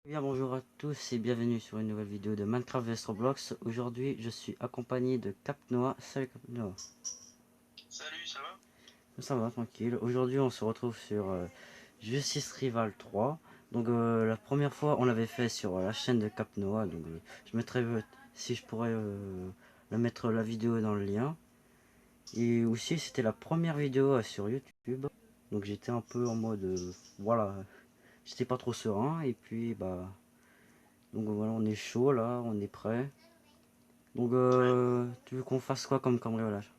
Bien bonjour à tous et bienvenue sur une nouvelle vidéo de Minecraft vs Roblox. Aujourd'hui je suis accompagné de Capnoa. Salut Capnoa. Salut, ça va? Ça va tranquille. Aujourd'hui on se retrouve sur Justice Rival 3. Donc la première fois on l'avait fait sur la chaîne de Capnoa. Donc je mettrai si je pourrais la mettre la vidéo dans le lien. Et aussi c'était la première vidéo sur YouTube. Donc j'étais un peu en mode voilà, j'étais pas trop serein et puis bah donc voilà, on est chaud là, on est prêt. Donc Ouais. tu veux qu'on fasse quoi comme cambriolage?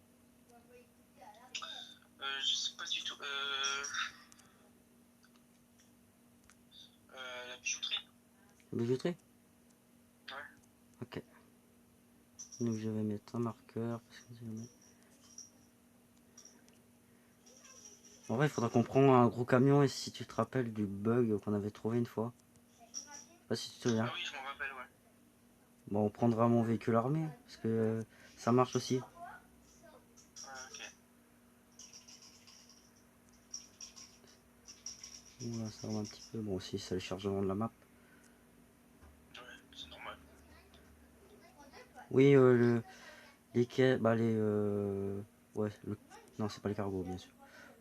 Je sais pas du tout. La bijouterie? La bijouterie? Ouais. Ok. Donc je vais mettre un marqueur. Parce que je vais mettre... En vrai, il faudra qu'on prenne un gros camion et si tu te rappelles du bug qu'on avait trouvé une fois. Je sais pas si tu te souviens. Ah oui, je m'en rappelle, ouais. Bon, on prendra mon véhicule armé parce que ça marche aussi. Ouais, ok. Bon, là, ça va un petit peu. Bon, aussi, c'est le chargement de la map. Ouais, c'est normal. Oui, les quais, bah les... ouais, non, c'est pas les cargos, bien sûr.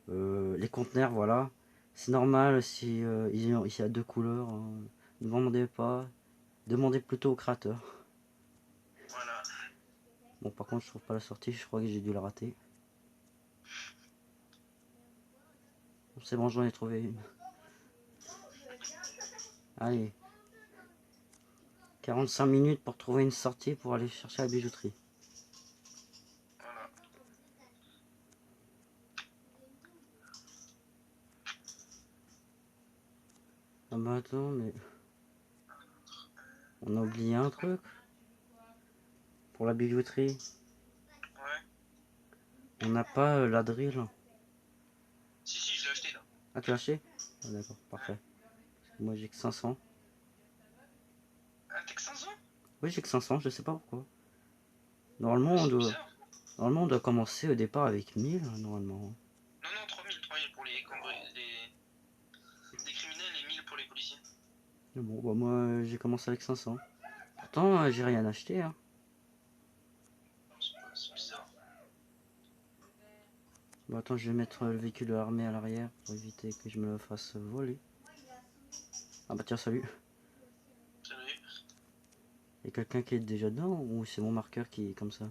Les conteneurs, voilà. C'est normal si il y a deux couleurs. Hein. Ne demandez pas. Demandez plutôt au créateur. Voilà. Bon, par contre, je trouve pas la sortie. Je crois que j'ai dû la rater. C'est bon, j'en ai trouvé une. Allez. 45 minutes pour trouver une sortie pour aller chercher la bijouterie. Voilà. Ah bah attends, mais on a oublié un Par contre, truc pour la bijouterie. ouais. On n'a pas la drill. Si, je l'ai acheté là. Ah, tu l'as acheté? Ah, d'accord, Ouais. parfait. Moi, j'ai que 500. Un Texan 500? Oui, j'ai que 500, je sais pas pourquoi. Mais Normalement, c'est bizarre. Normalement, on doit commencer au départ avec 1000, normalement. Non, 3000 pour les criminels et 1000 pour les policiers. Mais bon, bah moi, j'ai commencé avec 500. Pourtant, j'ai rien acheté. Hein. C'est bizarre. Bon, attends, je vais mettre le véhicule armé à l'arrière pour éviter que je me le fasse voler. Ah bah tiens, salut. Salut. Il y a quelqu'un qui est déjà dedans ou c'est mon marqueur qui est comme ça?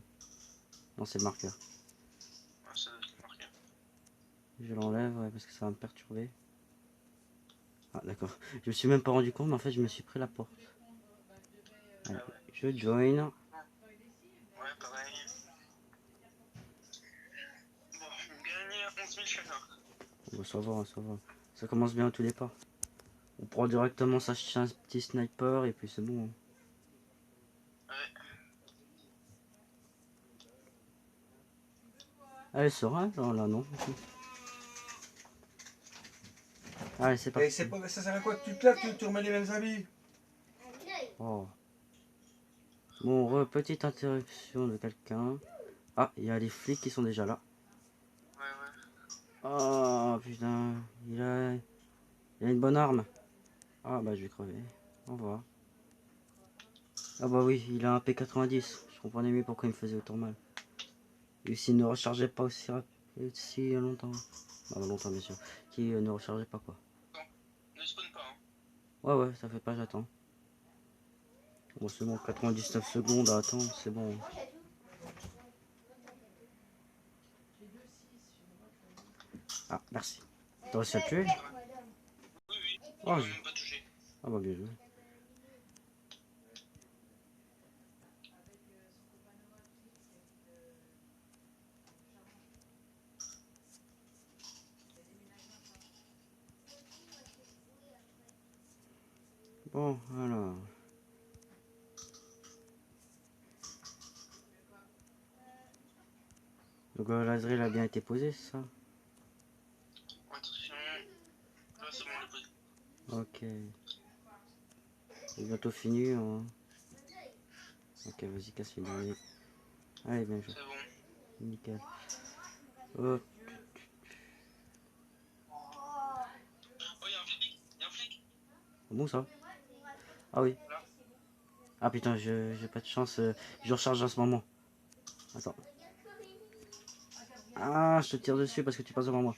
Non, c'est le marqueur. Ouais, ça doit être marqué. Je l'enlève ouais, parce que ça va me perturber. Ah d'accord. Je me suis même pas rendu compte, mais en fait, je me suis pris la porte. Allez, Ah ouais. je join. Ouais, pareil. Bon, on gagne 11 000 chacun. Bon, ça va, ça va. Ça commence bien à tout départ. On prend directement s'acheter un petit sniper et puis c'est bon. Hein. Ouais. Allez, sera là, là non. Allez, c'est Et parti. ça sert à quoi que tu te laves, tu remets les mêmes habits? Oh. Bon, petite interruption de quelqu'un. Ah, il y a les flics qui sont déjà là. Ouais, ouais. Oh putain, il a une bonne arme. Ah bah je vais crever. Au revoir. Ah bah oui, il a un P90. Je comprenais mieux pourquoi il me faisait autant mal. Et s'il ne rechargeait pas aussi longtemps. Ah bah longtemps bien sûr. Qui ne rechargeait pas quoi. Attends, ne spawn pas, hein. Ouais ouais, ça fait pas, j'attends. Bon c'est bon, 99 secondes à attendre, c'est bon. Ah merci. T'as réussi à le tuer? Ouais. Oui, oui, il Oh, m'a même pas touché. ah bah bien joué. Bon, alors. Donc la drill a bien été posée, c'est ça? Attention. Là, c'est bon, on l'a pris. Ok. C'est bientôt fini. Hein. Ok, vas-y, casse les Ouais, derniers. Allez, bien joué. c'est bon. Nickel. Oh, Oh, y'a un flic! Y'a un flic! bon ça. Ah oui. Là. Ah putain, j'ai pas de chance. Je recharge en ce moment. Attends. Ah, je te tire dessus parce que tu passes devant moi.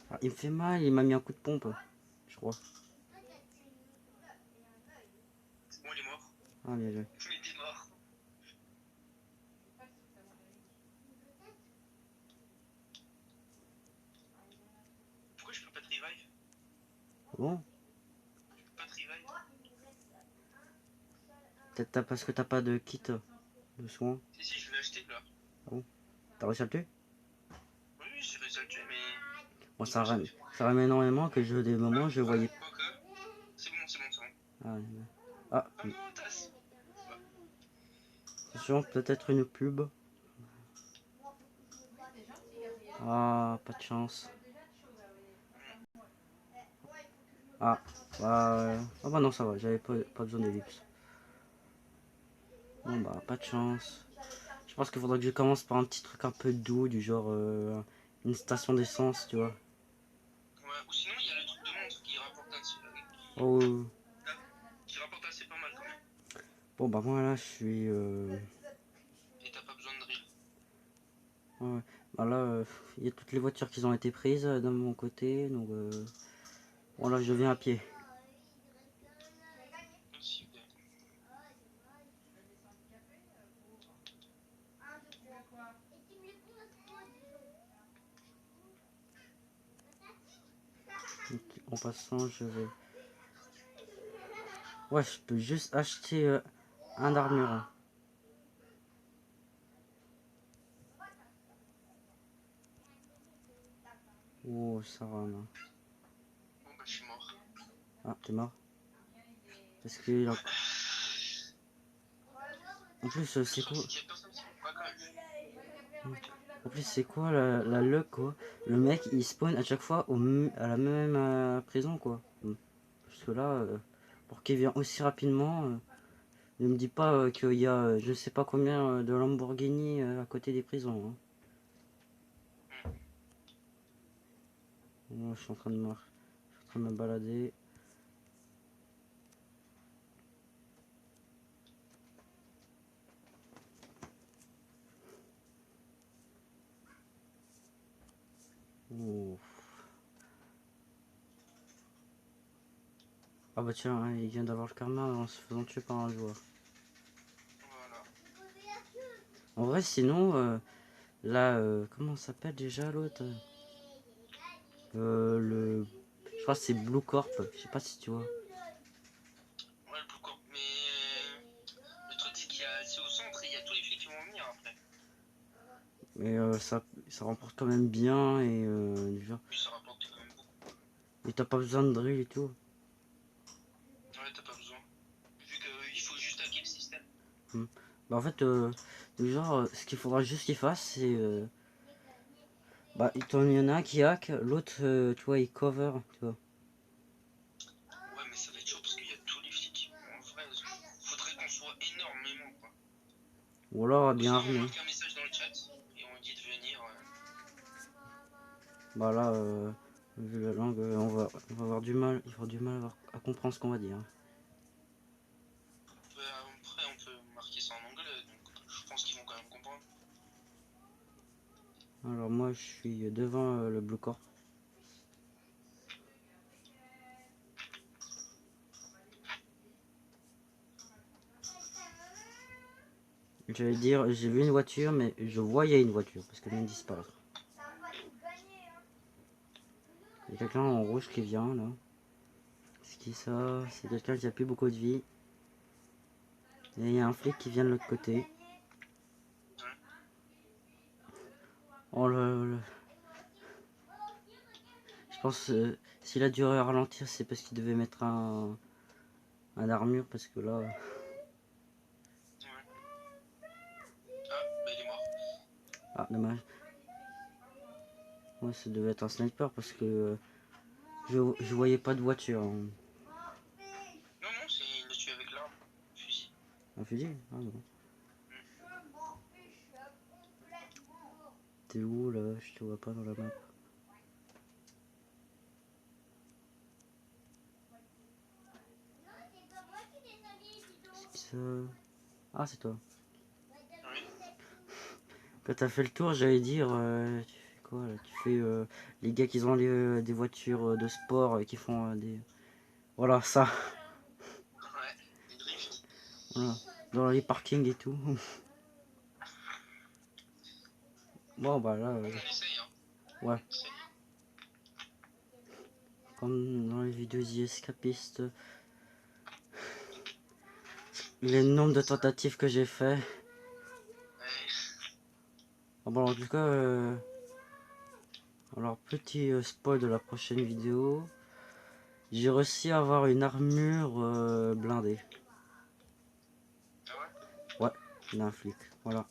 Ah, il me fait mal, il m'a mis un coup de pompe. Je crois. C'est bon, il est mort. Ah, bien joué. Il était mort. Pourquoi je peux pas te revive? Bon, Je peux pas te revive? peut-être parce que t'as pas de kit de soins. Si, je l'ai acheté là. T'as réussi à le tuer? Oui, j'ai réussi à le tuer, mais. Moi, Pourquoi j'arrive pas? ça ramène énormément que je des moments je voyais. Quoique. C'est bon, c'est bon, c'est bon. Ah, ah, Ah non, tasse. attention, peut-être une pub. Ah, pas de chance. Ah, ah bah non, ça va, j'avais pas besoin d'ellipse. Bon bah, pas de chance. Je pense qu'il faudra que je commence par un petit truc un peu doux, du genre une station d'essence, tu vois. Ouais, ou sinon, il y a le truc de montre qui rapporte Oh, qui rapporte assez pas mal quand même. bon bah moi là, je suis... Et t'as pas besoin de drill. ouais. Bah là, il y a toutes les voitures qui ont été prises de mon côté, donc... Bon là, je viens à pied. Aussi, ok. Donc, en passant, je vais... Ouais, je peux juste acheter un armure, hein. Oh, ça rame, hein. Bon, bah, je suis mort. Ah, t'es mort? Parce que... il a- En plus, c'est quoi? Il y a personne qui me voit quand même. En plus, c'est quoi la luck, quoi? Le mec, il spawn à chaque fois à la même prison, quoi. Parce que là, pour qu'il vienne aussi rapidement, ne me dis pas qu'il y a je sais pas combien de Lamborghini à côté des prisons, hein. Moi, je suis en train de me balader. Oh. Ah bah tiens, hein, il vient d'avoir le karma en se faisant tuer par un joueur. Voilà. En vrai, sinon, là, comment ça s'appelle déjà l'autre? Je crois que c'est Blue Corp, je sais pas si tu vois. Ouais, le Blue Corp. Mais le truc, c'est c'est au centre et il y a tous les flics qui vont venir après. Mais ça remporte quand même bien et du genre. Oui, ça rapporte quand même beaucoup. Et t'as pas besoin de drill et tout. Ouais, t'as pas besoin. Vu qu'il faut juste hacker le système. Bah en fait, du genre, ce qu'il faudra juste qu'il fasse, c'est... bah, il y en a un qui hack, l'autre, tu vois, il cover, tu vois. Ouais, mais ça va être chaud parce qu'il y a tous les flics. En vrai, faudrait qu'on soit énormément, quoi. Ou alors Ou bien sinon, on armé. marque un message dans le chat et on dit de venir. Bah là, vu la langue, on va avoir du mal, il va avoir du mal à comprendre ce qu'on va dire. Après, on peut marquer ça en anglais, donc je pense qu'ils vont quand même comprendre. Alors moi, je suis devant le Blue Corp. J'allais dire, j'ai vu une voiture, mais je voyais une voiture, parce qu'elle vient de disparaître. Il y a quelqu'un en rouge qui vient, là. C'est qui ça? C'est quelqu'un qui a plus beaucoup de vie. Et il y a un flic qui vient de l'autre côté. Oh là là. Je pense s'il a dû ralentir, c'est parce qu'il devait mettre un armure, parce que là... Ouais. Ah, bah il est mort. Ah, dommage. Ouais, ça devait être un sniper, parce que je voyais pas de voiture, hein. Non, non, il l'a tué avec l'arme. Fusil. Un fusil? Ah bon. T'es où, là? Je te vois pas dans la map. Ah, c'est toi. Oui. Quand t'as fait le tour, j'allais dire, tu fais quoi là? Tu fais les gars qui ont des voitures de sport qui font des... Voilà, ça. Ouais, des drifts. Voilà. Dans les parkings et tout. Bon, bah là, Bon, on essaye, hein. ouais. On essaye. Comme dans les vidéos The Escapist, les nombres de tentatives que j'ai fait. Ouais. Bon, en tout cas, alors petit spoil de la prochaine vidéo. J'ai réussi à avoir une armure blindée. Ah ouais? Ouais, d'un flic. Voilà.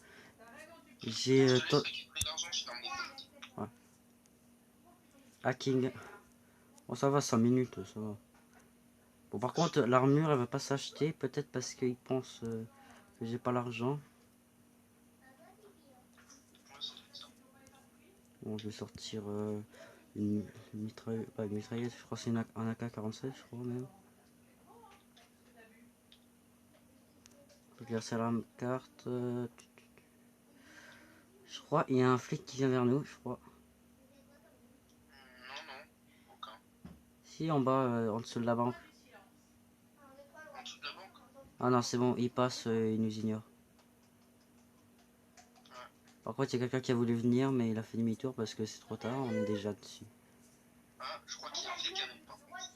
Je J'ai te laisse récupérer l'argent, je ferme les comptes. ouais. Hacking. Bon, ça va, 5 minutes, ça va. Bon, par contre, l'armure, elle va pas s'acheter. Peut-être parce qu'ils pensent que j'ai pas l'argent. Ouais, ça doit être ça. Bon, je vais sortir une mitrailleuse. Pas une mitrailleuse, je crois que c'est un AK-47, je crois même. Donc là, c'est la carte. Je crois il y a un flic qui vient vers nous, je crois. Non, non, aucun. Si, en bas, en dessous de la banque. En dessous de la banque? Ah non, c'est bon, il passe, il nous ignore. Ouais. Par contre, il y a quelqu'un qui a voulu venir, mais il a fait demi-tour parce que c'est trop tard, on est déjà dessus. Ah, je crois qu'il y a un flic qui arrive par contre.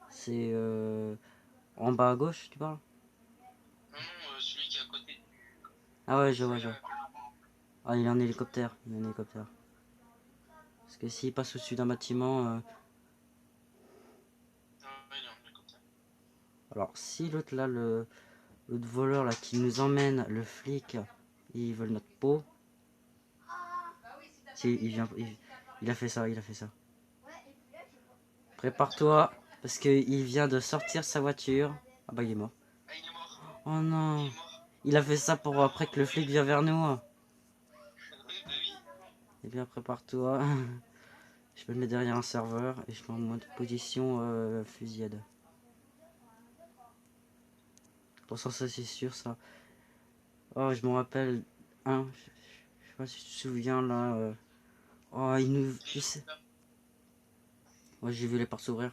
C'est en bas à gauche, tu parles? Non, non, celui qui est à côté du. Ah ouais, je vois, je vois. Ah, il est en hélicoptère, il est en hélicoptère. Parce que s'il passe au-dessus d'un bâtiment... Ah, ouais, il est en hélicoptère. Alors, si l'autre là, l'autre voleur là qui nous emmène, le flic, ils veulent notre peau. Si, il a fait ça, il a fait ça. Prépare-toi, parce qu'il vient de sortir sa voiture. Ah bah il est mort. Ah, il est mort. Oh Il non. est mort. Il a fait ça pour après que le flic vienne vers nous. Oui, bah oui. Eh bien prépare-toi. Je me mets derrière un serveur et je mets en mode position fusillade. Pour ça c'est sûr ça. Oh je me rappelle. Hein, je sais pas si tu te souviens là. Oh il nous... Il est là. Moi j'ai vu les portes s'ouvrir.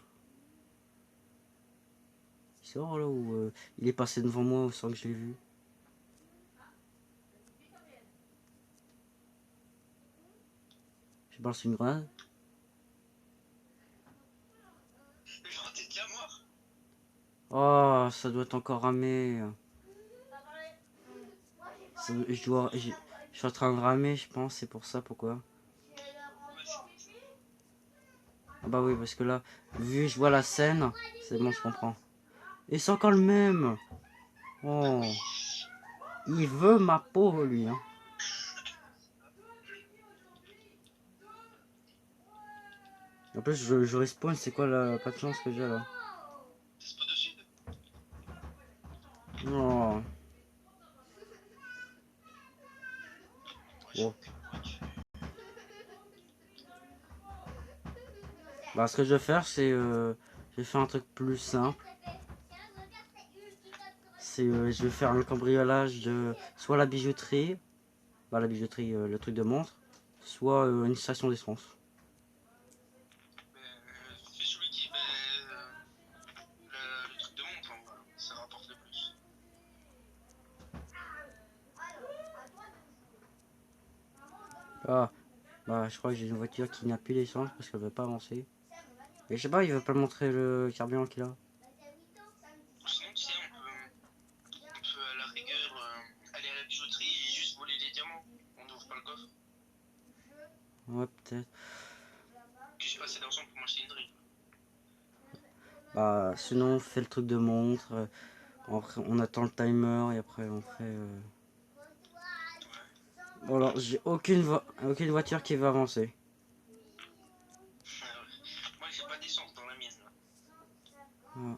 Il sort là ou il est passé devant moi sans que je l'ai vu. Je balance une grenade. Genre, t'es déjà mort. Oh ça doit être encore ramé. Je suis en train de ramer je pense, c'est pour ça pourquoi. Ouais, c'est ça. Ah bah oui parce que là, vu je vois la scène, c'est bon je comprends. Et c'est encore le même. Bah Oh. oui. Il veut ma peau lui hein. En plus je respawn, c'est quoi la pas de chance que j'ai là. T'es pas dessus? Non. Ouais, j'ai Bon. aucune voiture. Bah ce que je vais faire c'est je vais faire un truc plus simple. C'est je vais faire un cambriolage de soit la bijouterie, bah la bijouterie le truc de montre, soit une station d'essence. Fais celui qui. Le truc de montre, en vrai. Ça rapporte le plus. Ah bah je crois que j'ai une voiture qui n'a plus d'essence parce qu'elle veut pas avancer. Mais je sais pas, il veut pas montrer le carburant qu'il a. Sinon, tu sais, on peut à la rigueur aller à la bijouterie et juste voler les diamants. On n'ouvre pas le coffre. Ouais peut-être. Que j'ai pas assez d'argent pour m'acheter une drill. Bah sinon on fait le truc de montre, on attend le timer et après on fait... Bon alors j'ai aucune voiture qui va avancer. Moi, j'ai pas d'essence dans la mienne là. Ah.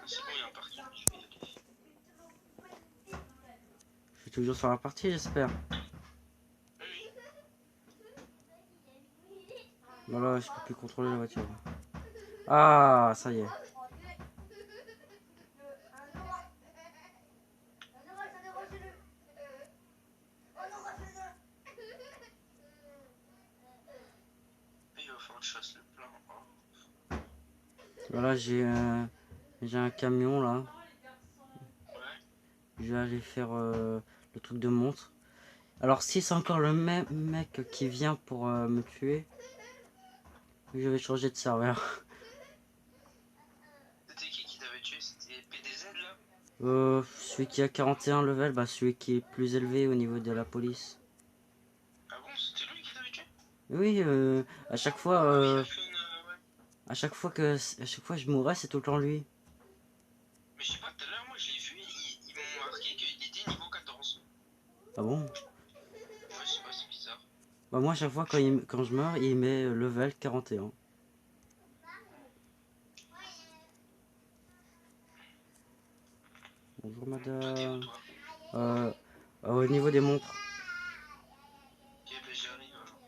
C'est bon, il y a un parking, je vais y aller. Je suis toujours sur la partie j'espère. Oui, Voilà, je peux plus contrôler la voiture. Ah, ça y est. Il va falloir que je fasse le plein. Voilà, j'ai un camion là. Ouais. Je vais aller faire le truc de montre. Alors si c'est encore le même mec qui vient pour me tuer, je vais changer de serveur. C'était qui t'avait tué? C'était PDZ là? Celui qui a 41 level, bah celui qui est plus élevé au niveau de la police. Ah bon, c'était lui qui t'avait tué? Oui, à chaque fois, Ah oui, il a fait une. Ouais. à chaque fois je mourrais, c'est tout le temps lui. Mais je sais pas, tout à l'heure, moi je l'ai vu, ils m'ont marqué qu'il était niveau 14. Ah bon? Ouais, je sais pas, c'est bizarre. Bah moi à chaque fois quand je meurs, il met level 41. Bonjour Toi, t'es où madame. toi? Euh, au niveau des montres. Ok, ben j'arrive alors.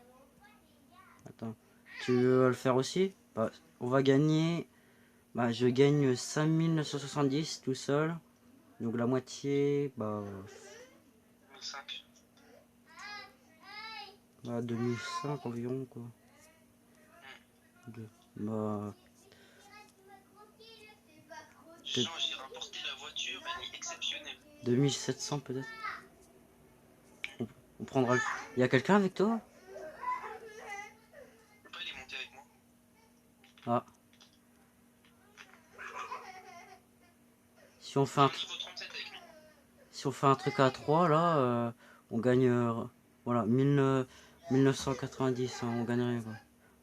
Attends. Tu veux le faire aussi? Bah, on va gagner. Bah, je gagne 5970 tout seul. Donc la moitié, bah, 1005. 2005 environ, quoi. Deux. Bah, peut-être Jean, j'ai rapporté la voiture, elle est exceptionnelle. 2700 peut-être. On prendra le... Il y a quelqu'un avec toi? Je peux pas les monter avec moi. Ah. Si on fait Il un, est en niveau 37 avec lui. si on fait un truc à 3 là, on gagne, voilà, 1990, hein, on gagne rien, quoi.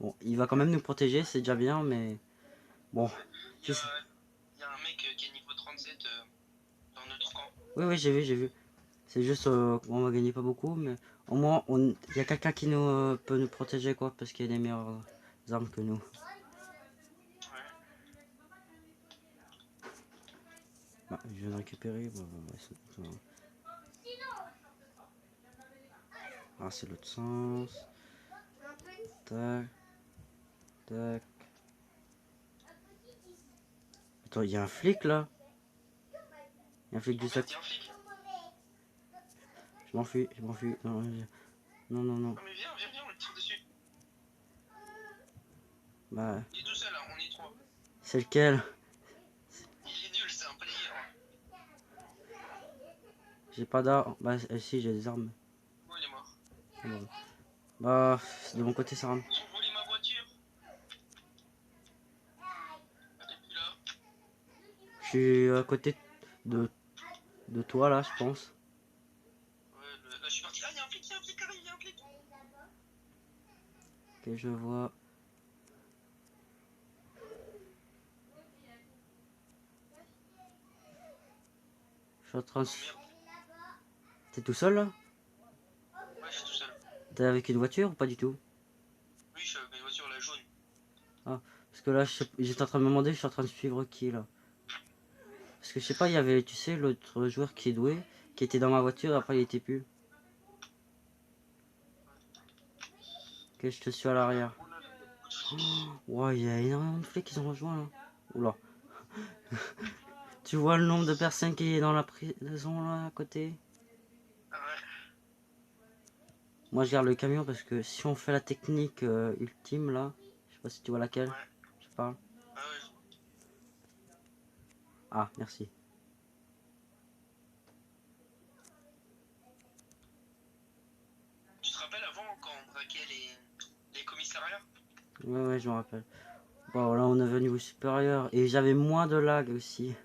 Bon, il va quand même nous protéger, c'est déjà bien, mais bon. Ouais. Il y Si a, c'est- il y a un mec qui est niveau 37 dans notre camp. Oui, oui, j'ai vu. C'est juste qu'on va gagner pas beaucoup, mais au moins il y a quelqu'un qui nous peut nous protéger, quoi, parce qu'il y a des meilleures armes que nous. Ouais. Bah, je viens de récupérer. Bah, ah, c'est l'autre sens. Tac, tac. Attends, il y a un flic là. Il y a un flic En du fait, sac. il y a un flic. Je m'enfuis, je m'enfuis. Non, non, non, non. Non mais viens, on le tire dessus. Bah, Il est tout seul là, on est trois. c'est lequel? Il est nul, c'est un player. J'ai pas d'armes. Bah, si, j'ai des armes. Oh, il est mort. Ah, bah, bah, de mon côté, ça rame. Ils ont volé ma voiture. Elle est plus là. Je suis à côté de, de toi là, je pense. Ouais, là je suis parti. Ah, il y a un flic, carré, il y a un flic. Ok, je vois. Je suis en train de... Oh merde. T'es tout seul là? Ouais, je suis tout seul. T'es avec une voiture ou pas du tout? Oui, je suis avec ma voiture, la jaune. Parce que là, j'étais en train de me demander, je suis en train de suivre qui là? Parce que je sais pas, il y avait, tu sais, l'autre joueur qui est doué, qui était dans ma voiture, après il était plus. Ok, je te suis à l'arrière. Oh là là, il y a beaucoup de flics. Ouais, il y a énormément de flics qui ont rejoint là. Oula. Tu vois le nombre de personnes qui est dans la prison là à côté? Ah ouais. Moi je garde le camion parce que si on fait la technique ultime là, je sais pas si tu vois laquelle, Ouais. je parle. Ah ouais. Ah, merci. Tu te rappelles avant quand on braquait les commissariats? Ouais, ouais, je me rappelle. Bon, là on est au niveau supérieur et j'avais moins de lag aussi. Ouais.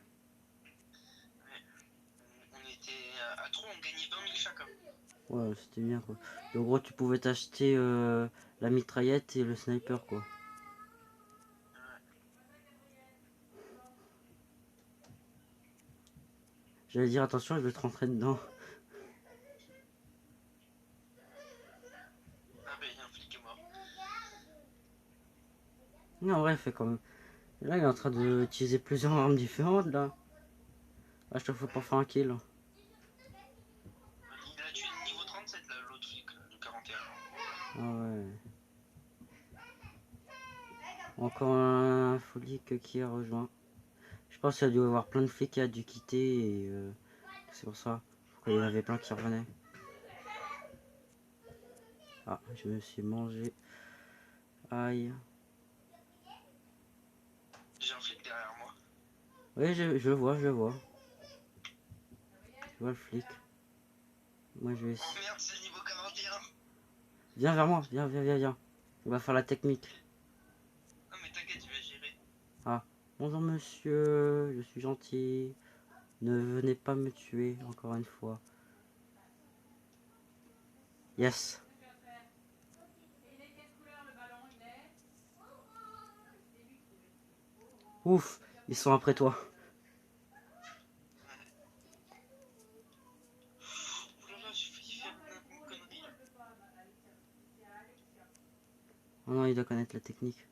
On était à 3, on gagnait 20 000 chacun. Ouais, c'était bien quoi. En gros, tu pouvais t'acheter la mitraillette et le sniper quoi. Ouais. J'allais dire attention, je vais te rentrer dedans. Ah bah, il y a un flic qui est mort. Non, en vrai, il fait quand même. Là, il est en train d'utiliser plusieurs armes différentes là. Là, je te faut pas faire un kill. Il a tué le niveau 37 là, l'autre flic, là, le 41. Ah ouais. Encore un flic qui a rejoint. Je pense qu'il y a dû y avoir plein de flics qui a dû quitter et c'est pour ça. Pourquoi il y en avait plein qui revenaient. Ah, je me suis mangé. Aïe. J'ai un flic derrière moi. Oui, je le vois, je le vois. Je vois le flic. Moi je vais Oh essayer. merde, c'est le niveau 41. Viens vers moi, viens. On va faire la technique. Non mais t'inquiète, tu vas gérer. Ah, bonjour monsieur, je suis gentil. Ne venez pas me tuer encore une fois. Yes. Ouf, ils sont après toi. Oh là là, j'ai failli faire une connerie là. Oh non, il doit connaître la technique.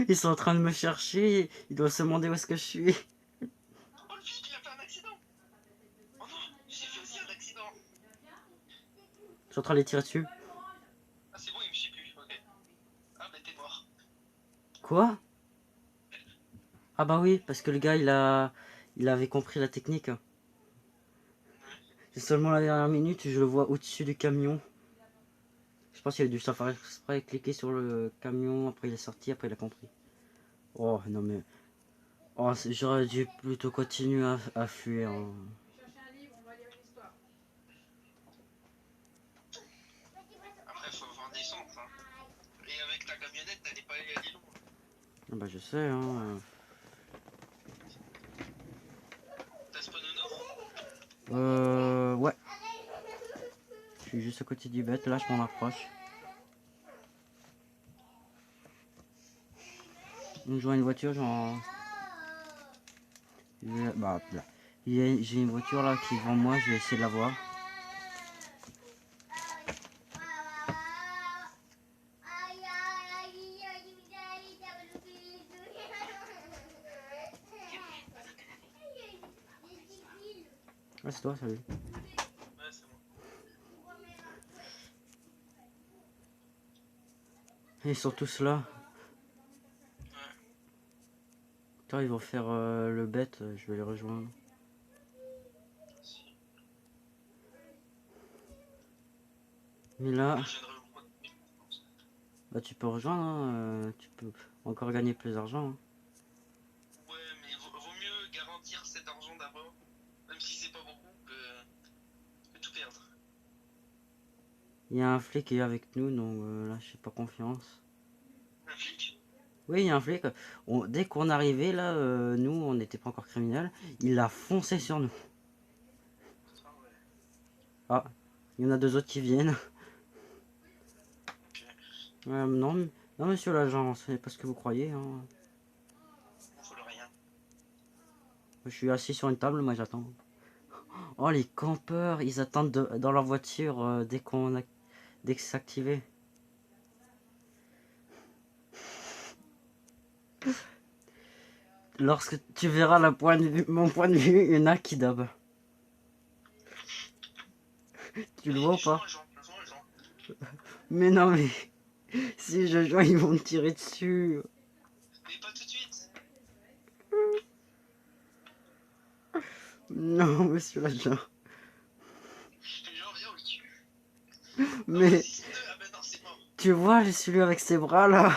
Ils sont en train de me chercher. Ils doivent se demander où est-ce que je suis. Oh le flic, il a fait un accident. Oh non, j'ai fait aussi un accident. Je suis en train de les tirer dessus. Ah c'est bon, il me chie plus, ok. Ah bah t'es mort. Quoi? Ah bah oui, parce que le gars il avait compris la technique. C'est seulement la dernière minute, je le vois au-dessus du camion. Je pense qu'il a dû se faire exprès, cliquer sur le camion, après il est sorti, après il a compris. Oh non mais... Oh, j'aurais dû plutôt continuer à fuir. Hein. Après faut avoir des centres hein. Et avec ta camionnette, t'allais pas y aller loin. Ah bah je sais, hein. T'as spawn au nord? Ouais. Je suis juste à côté du bête, là je m'en approche. Donc je vois une voiture, genre... Bah là. J'ai une voiture là qui est devant moi, je vais essayer de la voir. Ah c'est toi, salut. Ouais, c'est moi. Ils sont tous là. Ouais. Attends, ils vont faire le bête, je vais les rejoindre. Si. Mais là, Je viendrai au point de vue. bah tu peux rejoindre, hein, tu peux encore gagner plus d'argent. Hein. Ouais, mais vaut mieux garantir cet argent d'abord, même si c'est pas beaucoup, que tout perdre. Il y a un flic qui est avec nous, donc là j'ai pas confiance. Un flic? Oui, il y a un flic. Dès qu'on arrivait là, nous on n'était pas encore criminels, il a foncé sur nous. Ah ouais. Ah, il y en a deux autres qui viennent. Ok. Non, non monsieur l'agent, ce n'est pas ce que vous croyez. Hein. On vole rien. Je suis assis sur une table, moi j'attends. Oh les campeurs, ils attendent dans leur voiture dès que c'est activé. Lorsque tu verras mon point de vue, il y en a qui dab. Tu le vois ou Je joins pas? un Jean, je joins un Jean. Mais non mais si je joue, ils vont me tirer dessus. Mais pas tout de suite. Non monsieur l'agent. Jean, viens, on le tue. Non, Mais vas-y, ils sont deux. Ah ben non, c'est mort. tu vois, j'ai celui avec ses bras là.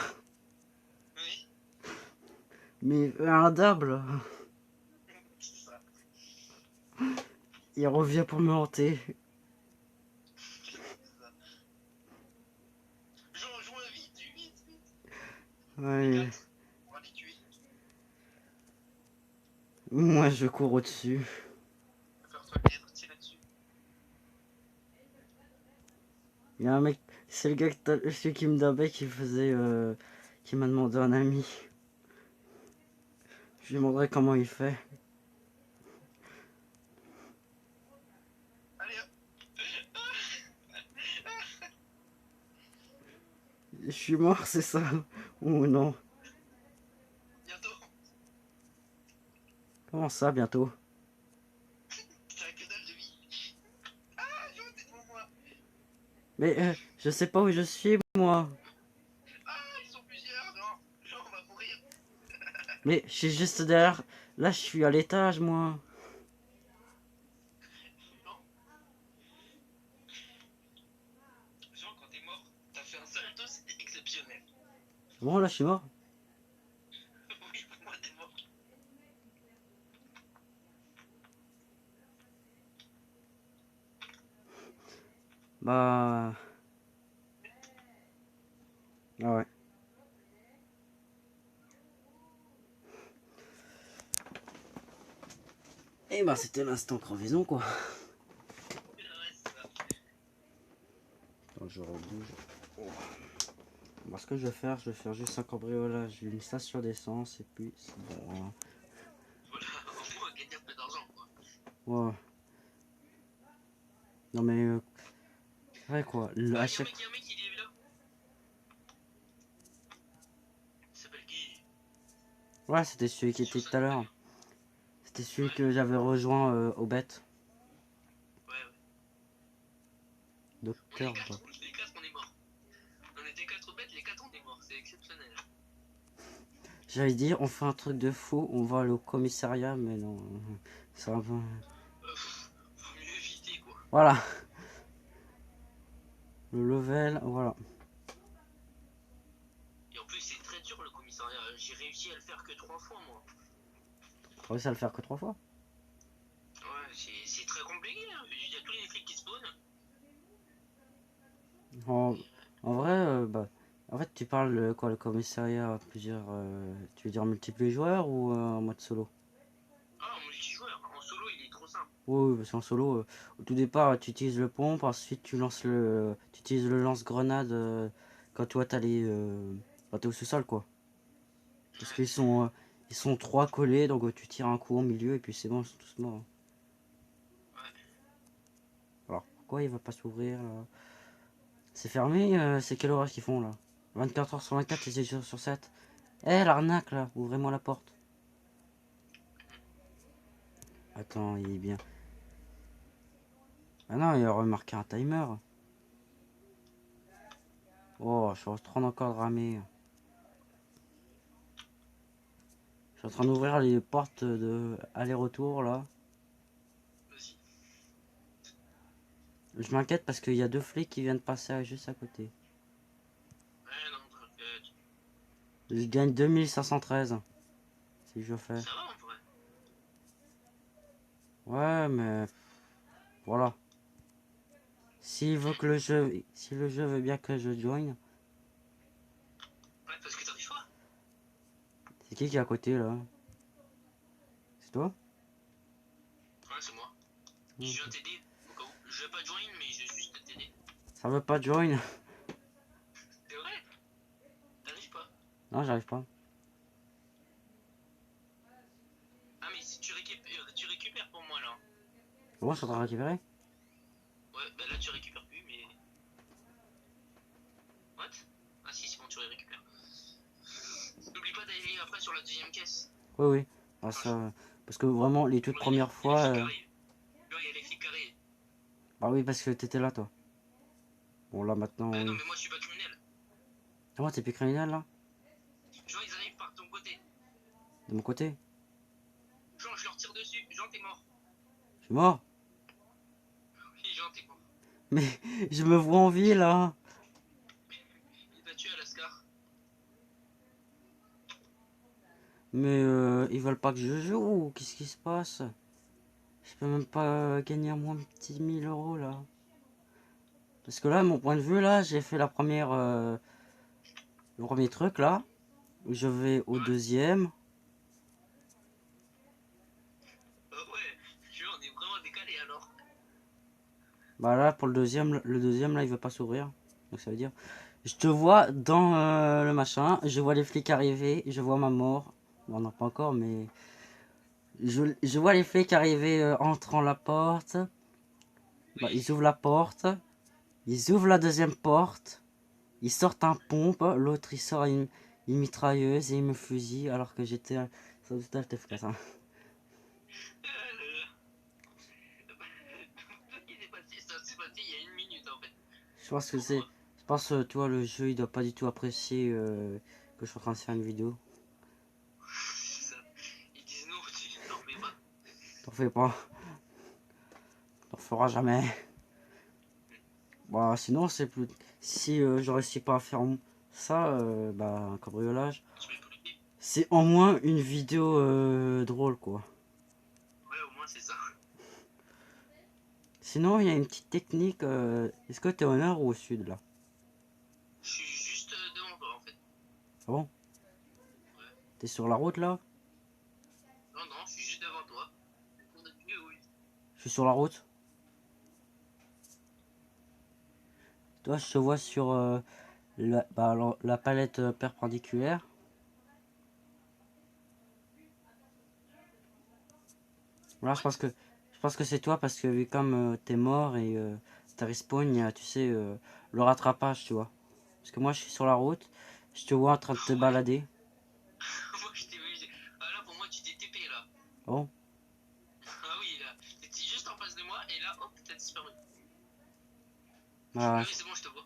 Oui, Mais un dab là. c'est ça. Il revient pour me hanter. C'est ça. Joins vite, vite, vite. Ouais. On va les tuer. Moi je cours au-dessus. Prépare-toi bien de tirer dessus. Il y a un mec, c'est le gars, celui qui me dabait qui faisait, qui m'a demandé un ami. Je lui demanderai comment il fait. Allez hop. Je suis mort, c'est ça? Ou non? Bientôt. Comment ça, bientôt? T'as que dalle Mais je sais pas où je suis, moi. Ah, ils sont plusieurs, non. Genre, on va mourir. Mais je suis juste derrière. Là, je suis à l'étage, moi. Non. Genre, quand t'es mort, t'as fait un salto, c'était exceptionnel. Bon, là, je suis mort. Oui, pour moi, t'es mort. Bah. Ah ouais. Et bah, c'était l'instant crevaison, quoi. Ouais, c'est ça. Attends, je rebouge. Oh. Bah, ce que je vais faire juste un cambriolage, une station d'essence, et puis c'est bon. Hein. Voilà, au moins, gagner un peu d'argent, quoi. Ouais. Non, mais. Ouais, quoi. Ah, À y'a un chaque. mec, il est là. Il s'appelle Guy. Ouais, c'était celui qui Sur était sa tout à l'heure. d'ailleurs. C'était celui Ouais, que j'avais rejoint au bête. ouais, ouais. On est Docteur, bah. quatre, les quatre, on est morts. On était quatre bêtes, les quatre, on est morts. C'est exceptionnel. J'allais dire, on fait un truc de fou, on va aller au commissariat, mais non. Ça va. Faut mieux éviter, quoi. Voilà. Le level, voilà. Et en plus, c'est très dur le commissariat. J'ai réussi à le faire que 3 fois, moi. T'as réussi à le faire que 3 fois. Ouais, c'est très compliqué. Hein. Il y a tous les flics qui spawnent. En, en vrai, bah. En fait, tu parles de quoi, le commissariat à plusieurs. Tu veux dire multiple joueurs ou en mode solo? Ah, en multijoueur. En solo, il est trop simple. Oui, parce qu'en solo, au tout départ, tu utilises le pompe, ensuite tu utilises le lance-grenade quand toi quand t'es au sous-sol, quoi. Parce Ouais. ils sont trois collés, donc tu tires un coup au milieu et puis c'est bon, ils sont tous morts. Hein. Ouais. Alors pourquoi il va pas s'ouvrir là? C'est fermé, c'est quel orage qu'ils font là? 24 heures sur 24 et 7 jours sur 7. Eh l'arnaque là, ouvrez-moi la porte. Attends, il est bien. Ah non, il a remarqué un timer. Oh, je suis en train encore de ramer. Je suis en train d'ouvrir les portes de aller-retour là. Vas-y. Je m'inquiète parce qu'il y a deux flics qui viennent passer juste à côté. Ouais, non, t'inquiète. Je gagne 2513 si je fais. Ça va en vrai. Ouais, mais voilà. S'il veut que si le jeu veut bien que je join, Ouais, parce que t'arrives pas. c'est qui est à côté là? C'est toi? Ouais, c'est moi. Je viens Ok. t'aider. Au cas où. Je vais pas join, mais je vais juste t'aider. Ça veut pas join? C'est vrai. T'arrives pas. Non, j'arrive pas. Ah, mais si tu récupères pour moi là. Bon, je suis en train de récupérer. Ouais, bah là tu récupères plus, mais. What? Ah, si, c'est bon, tu les récupères. N'oublie pas d'aller après sur la deuxième caisse. Oui, oui. Ah, ça, parce que vraiment, les toutes Ouais, premières il y a les fois. flics qui arrivent. Tu vois, il y a les flics qui arrivent. Bah oui, parce que t'étais là, toi. Bon, là maintenant, Bah non, oui. mais moi je suis pas criminel. Ah, moi, t'es plus criminel là? Genre, ils arrivent par ton côté. De mon côté? Genre, je leur tire dessus. Genre, t'es mort. Je suis mort? Oui, genre, t'es mort. Mais je me vois en vie là. Il t'a tué à l'ascar. Mais ils veulent pas que je joue ou qu'est-ce qui se passe? Je peux même pas gagner moins de petits 1000 € là. Parce que là, mon point de vue là, j'ai fait le premier truc là. Je vais au Ouais. deuxième. Ouais. Tu vois, on est vraiment décalé alors. Bah là, pour le deuxième là, il veut pas s'ouvrir. Donc ça veut dire, je te vois dans le machin. Je vois les flics arriver. Je vois ma mort. Bon, non, pas encore, mais je vois les flics arriver entrant la porte. Bah, Oui. ils ouvrent la porte. Ils ouvrent la deuxième porte. Ils sortent un pompe. L'autre, il sort une mitrailleuse et il me fusille alors que j'étais sur le stage TF4. Hein. Ce qui s'est passé, ça s'est passé il y a 1 minute en fait. pense que c'est... Je pense, tu vois, le jeu, il doit pas du tout apprécier que je suis en train de faire une vidéo. C'est ça. Ils disent non, tu t'en fais pas. T'en fais pas. T'en feras jamais. Bah, sinon, c'est plus... Si je réussis pas à faire ça, bah, un cambriolage, Tu mets plus de clips. c'est au moins une vidéo drôle, quoi. Ouais, au moins c'est ça. Sinon, il y a une petite technique. Est-ce que t'es au nord ou au sud, là? Je suis juste devant toi en fait. Ah bon? T'es sur la route, là? Non, non, je suis juste devant toi. Pour depuis, oui. Je suis sur la route. Toi, je te vois sur la palette perpendiculaire. Là, je pense que c'est toi parce que vu comme t'es mort et t'as respawn, il y a, tu sais, le rattrapage, tu vois. Parce que moi, je suis sur la route, je te vois en train de te balader. Moi je t'ai vu. Ah là, pour moi, tu t'es TP là. Ah bon? Ah oui, là. T'étais juste en face de moi et là, hop, t'as disparu. Ah, Ah oui, c'est bon, je te vois.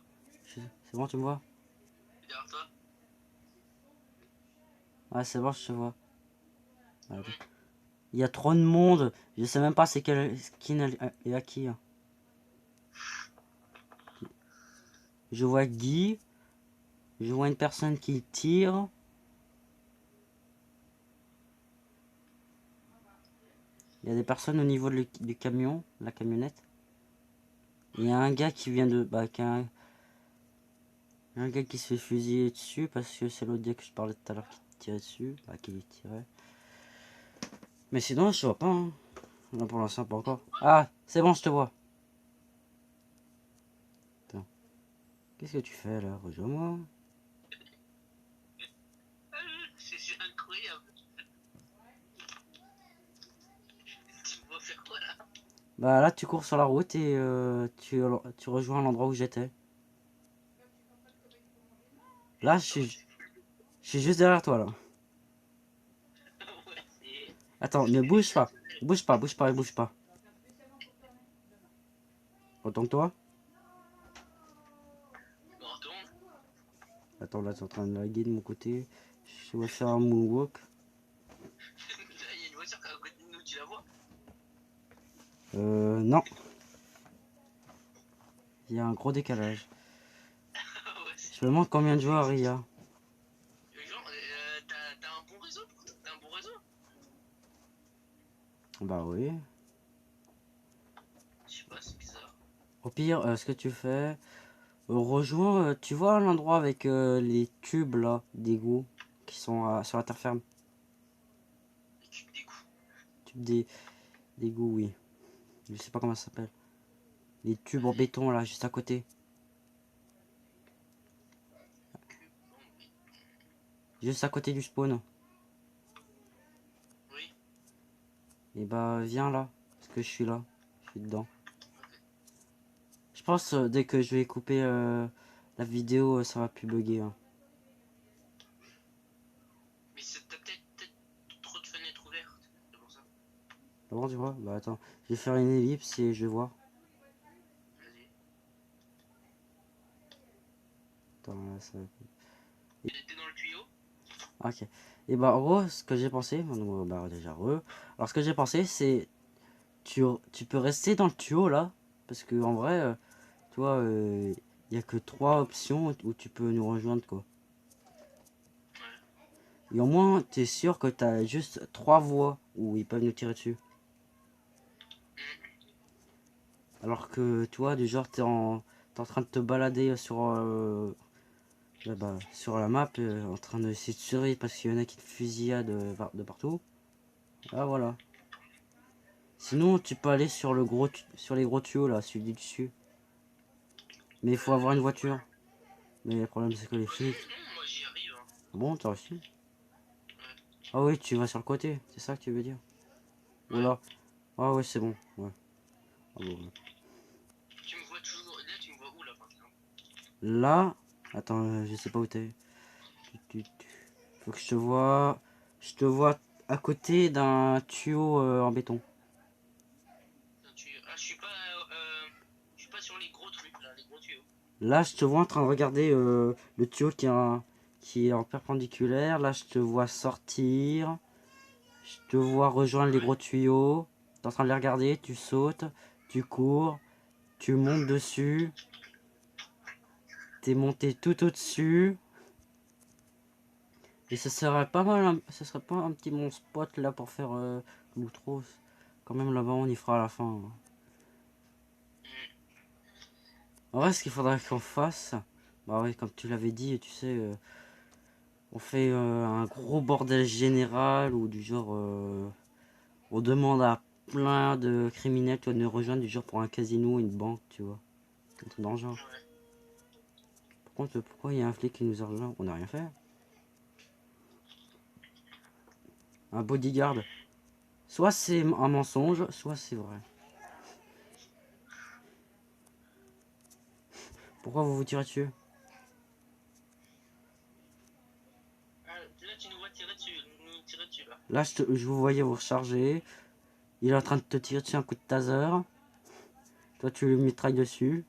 c'est bon, tu me vois? Derrière toi. Ah, c'est bon, je te vois. Ah, il y a trop de monde, je sais même pas c'est quel skin et à qui, hein. Je vois Guy, je vois une personne qui tire. Il y a des personnes au niveau du camion, la camionnette. Il y a un gars qui vient de... Bah, un gars qui se fait fusiller dessus parce que c'est l'autre gars que je parlais tout à l'heure qui tirait dessus. Bah, qui tirait. Mais sinon, je vois pas, hein. Non, pour l'instant, pas encore. Ah, c'est bon, je te vois. Attends. Qu'est-ce que tu fais là? Rejoins-moi. Ah, c'est incroyable. Tu me vois faire quoi là? Bah là, tu cours sur la route et tu rejoins l'endroit où j'étais. Là, je suis juste derrière toi, là. Ouais, c'est. Attends, ne bouge pas. Bouge pas, bouge pas, bouge pas. Retourne-toi. Bon, retourne. Attends, là, t'es en train de laguer de mon côté. Je vais faire un moonwalk. Là, il y a une voiture qui est à côté de nous, tu la vois? Non. Il y a un gros décalage. Ouais, Je me demande combien de joueurs il y a. Genre, t'as un bon réseau pour toi? T'as un bon réseau? Bah oui. Je sais pas, c'est bizarre. Au pire, ce que tu fais, rejoins, tu vois l'endroit avec les tubes là, d'égout qui sont sur la terre ferme. Et tu me dégoûtes. Tubes d'égout, oui. Je sais pas comment ça s'appelle. Les tubes en Vas-y. béton là, juste à côté. Juste à côté du spawn. Oui. Et bah viens là, parce que je suis là. Je suis dedans. Ok. Je pense dès que je vais couper la vidéo, ça va plus bugger, hein. Mais t'as peut-être trop de fenêtres ouvertes. C'est pour ça. Ah bon, tu vois? Bah attends, je vais faire une ellipse et je vais voir. Vas-y. Attends, là, ça... T'es dans le tuyau? Ok. Et bah en gros, ce que j'ai pensé, bah déjà alors ce que j'ai pensé, c'est tu peux rester dans le tuyau là, parce que en vrai, tu vois, il y a que 3 options où tu peux nous rejoindre quoi. Ouais. Et au moins, t'es sûr que t'as juste 3 voies où ils peuvent nous tirer dessus. Alors que toi, du genre, t'es en train de te balader sur la map, en train de essayer de survivre parce qu'il y en a qui te fusillent de partout. Ah voilà. Sinon, tu peux aller sur les gros tuyaux là, celui du dessus. Mais il faut avoir une voiture. Mais le problème, c'est que les flics. Non, moi j'y arrive. Hein. Ah bon, t'as réussi? Ouais. Ah oui, tu vas sur le côté, c'est ça que tu veux dire? Ou Ouais. là? Ah ouais, c'est bon. Ouais. Ah bon, ouais. Tu me vois toujours. Là, tu me vois où là par exemple? Là, attends, je sais pas où t'es. Faut que je te vois. Je te vois à côté d'un tuyau en béton. Ah, je suis pas sur les gros trucs là, les gros tuyaux. Là, je te vois en train de regarder le tuyau qui est en perpendiculaire. Là, je te vois sortir. Je te vois rejoindre les Ouais. gros tuyaux. T'es en train de les regarder, tu sautes, tu cours, tu montes dessus. T'es monté tout au-dessus. Et ce serait pas mal, ce serait pas un petit mon spot là pour faire l'outro. Quand même là-bas, on y fera à la fin, hein. En vrai, ce qu'il faudrait qu'on fasse, bah oui, comme tu l'avais dit, tu sais, on fait un gros bordel général ou du genre, on demande à plein de criminels, tu vois, de nous rejoindre du genre pour un casino, une banque, tu vois, un truc dans le genre. Ouais. Par contre, pourquoi il y a un flic qui nous a rejoint? On n'a rien fait. Un bodyguard. Soit c'est un mensonge, soit c'est vrai. Pourquoi vous vous tirez dessus? Ah, là, tu nous vois tirer dessus, nous tirer dessus, là. Là, je vous voyais vous recharger. Il est en train de te tirer dessus un coup de taser. Toi, tu lui mitrailles dessus.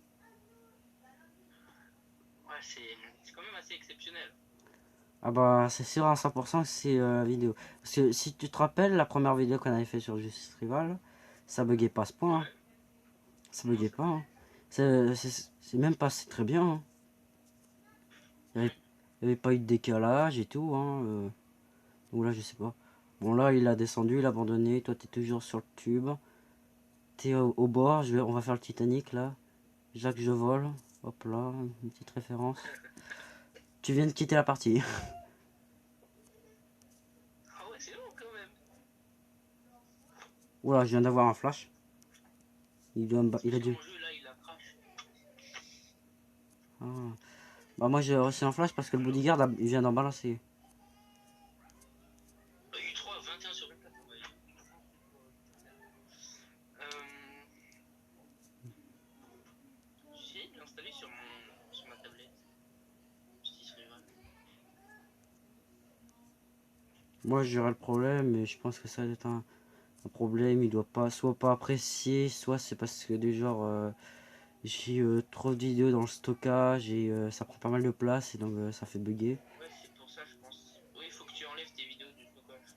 Ouais, c'est quand même assez exceptionnel. Ah bah, c'est sûr à 100% que c'est la vidéo. Parce que si tu te rappelles, la première vidéo qu'on avait fait sur Justice Rival, ça buguait pas à ce point, hein. Ouais. Ça Non, buguait c'est pas, vrai. hein. C'est même passé très bien, hein. Ouais. Il y avait pas eu de décalage et tout, hein. Ou là, je sais pas. Bon, là, il a descendu, il a abandonné. Toi, t'es toujours sur le tube. T'es au bord. On va faire le Titanic, là. Jacques, je vole. Hop là, une petite référence. Tu viens de quitter la partie. Ah ouais, c'est long quand même. Oula, je viens d'avoir un flash. C'est Il parce a que dû. mon jeu, là, il a crash. Ah. Bah, moi, j'ai reçu un flash parce que le bodyguard, il vient d'en balancer. U3, 21 sur 24. Ouais. J'essaie de l'installer sur ma tablette. Justice Rival. Moi, j'aurais le problème, mais je pense que ça va être un problème. Il doit pas, soit pas apprécier, soit c'est parce que du genre, j'ai trop de vidéos dans le stockage et ça prend pas mal de place et donc ça fait bugger. Ouais, c'est pour ça, je pense. Oui, il faut que tu enlèves tes vidéos du stockage.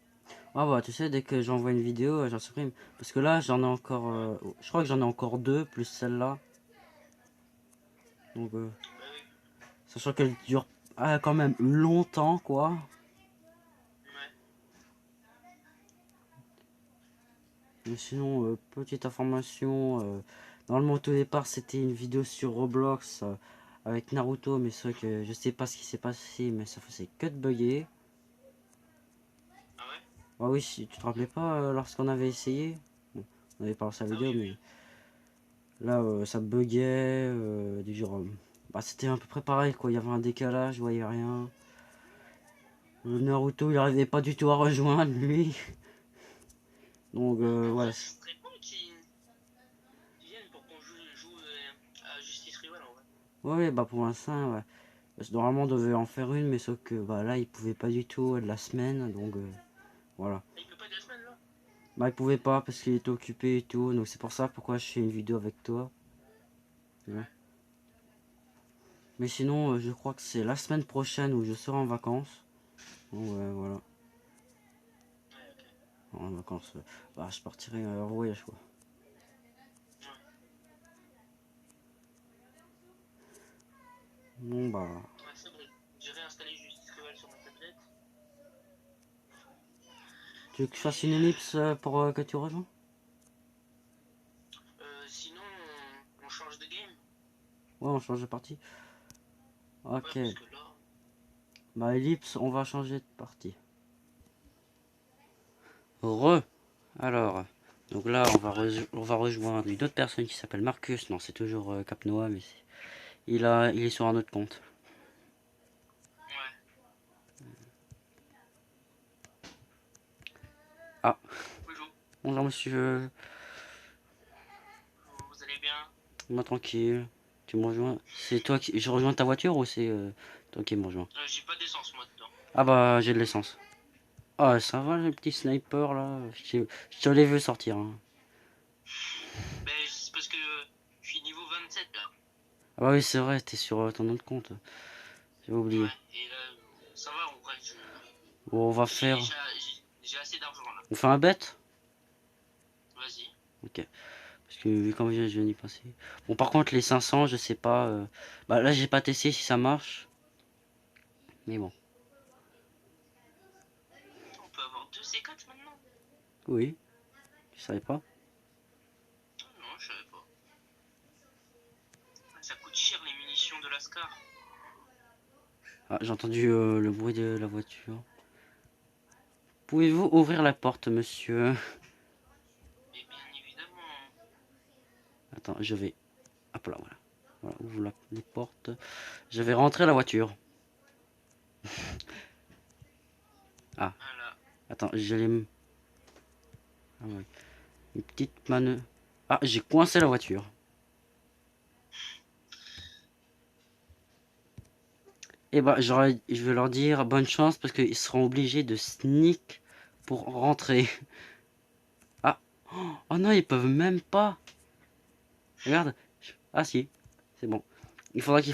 Ah bah, tu sais, dès que j'envoie une vidéo, j'en supprime. Parce que là, j'en ai encore, Ouais. je crois que j'en ai encore deux, plus celle-là. Donc, Bah oui. sachant qu'elle dure quand même longtemps, quoi. Ouais. Mais sinon, petite information, normalement au tout départ c'était une vidéo sur Roblox avec Naruto, mais c'est vrai que je sais pas ce qui s'est passé, mais ça faisait que de bugger. Ah ouais. Ah oui, si tu te rappelais pas lorsqu'on avait essayé, bon, on avait pas lancé la Ah vidéo, oui, mais oui. là ça buguait, du genre, bah, c'était à peu près pareil quoi, il y avait un décalage, je voyais rien. Le Naruto il arrivait pas du tout à rejoindre lui, donc En voilà. vrai, ce serait cool qu'ils viennent pour qu'on joue à Justice Rival en vrai. Ouais, bah pour l'instant, ouais. Parce que normalement on devait en faire une, mais sauf que bah, là il pouvait pas du tout de la semaine, donc voilà. Ah, il peut pas de la semaine là. Bah il pouvait pas parce qu'il était occupé et tout, donc c'est pour ça pourquoi je fais une vidéo avec toi, tu vois. Ouais. Mais sinon je crois que c'est la semaine prochaine où je serai en vacances. Donc voilà, Ouais, ok. en vacances, bah je partirai en voyage quoi. Ouais. Bon bah, Ouais, c'est bon. J'ai réinstallé Justice Rival sur ma tablette. tu veux que je fasse Et une ellipse pour que tu rejoins? sinon, on change de game. Ouais, on change de partie. Ouais, Ok, parce que là. bah ellipse, on va changer de partie. Re. Alors, donc là, on va rejoindre une autre personne qui s'appelle Marcus. Non, c'est toujours Cap Noah, mais il est sur un autre compte. Ouais. Ah, Bonjour. bonjour monsieur. Vous allez bien? Moi tranquille. Tu me rejoins? C'est toi qui. Je rejoins ta voiture ou c'est toi qui me rejoins? J'ai pas d'essence moi dedans. Ah bah, j'ai de l'essence. Ah, ça va le petit sniper là. Je te l'ai vu sortir, hein. Ben, c'est parce que je suis niveau 27 là. Ah bah oui, c'est vrai, t'es sur ton autre compte. J'avais oublié. Ouais, et là, ça va, en vrai, Bon, on va j'ai faire... j'ai assez d'argent là. On fait un bet? Vas-y. Ok. Parce que vu comment je viens d'y passer. Bon, par contre, les 500, je sais pas. Bah là, j'ai pas testé si ça marche. Mais bon. On peut avoir 2 C4 maintenant? Oui. Je savais pas. Ah non, je savais pas. Ça coûte cher les munitions de la Scar. Ah, j'ai entendu le bruit de la voiture. Pouvez-vous ouvrir la porte, monsieur? Mais bien évidemment. Attends, je vais... Hop là, voilà. Voilà, ouvre les portes. Je vais rentrer la voiture. Ah, Voilà. attends, je l'ai... Ah ouais. Une petite manœuvre. Ah, j'ai coincé la voiture. Et bah, je vais leur dire bonne chance parce qu'ils seront obligés de sneak pour rentrer. Ah, oh non, ils peuvent même pas. Regarde. Ah si, c'est bon. Il faudra qu'ils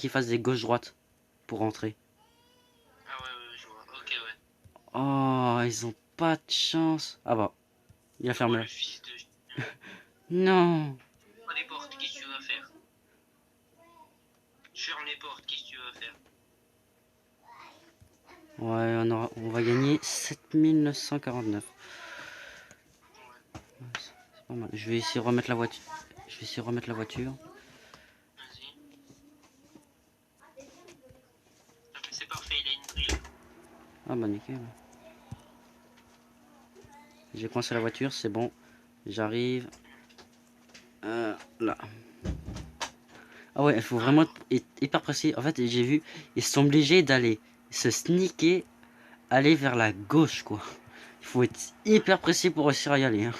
fassent des gauche-droite pour rentrer. Ah ouais, ouais, je vois. Ok, ouais. Oh, ils ont pas de chance. Ah bah, il a Oh, fermé. le fils de... Non. Ferme les portes, qu'est-ce que tu vas faire? Ferme les portes, qu'est-ce que tu vas faire? Ouais, on va gagner 7949. Ouais, C'est pas mal. Je vais essayer de remettre la voiture. Je vais essayer de remettre la voiture. vas-y. Ah, mais c'est parfait, il a une drill. Ah bah nickel. J'ai coincé la voiture, c'est bon. J'arrive. Là. Ah ouais, il faut vraiment Alors, être hyper précis. En fait, j'ai vu, ils sont obligés d'aller se sneaker, aller vers la gauche, quoi. Il faut être hyper précis pour réussir à y aller, hein.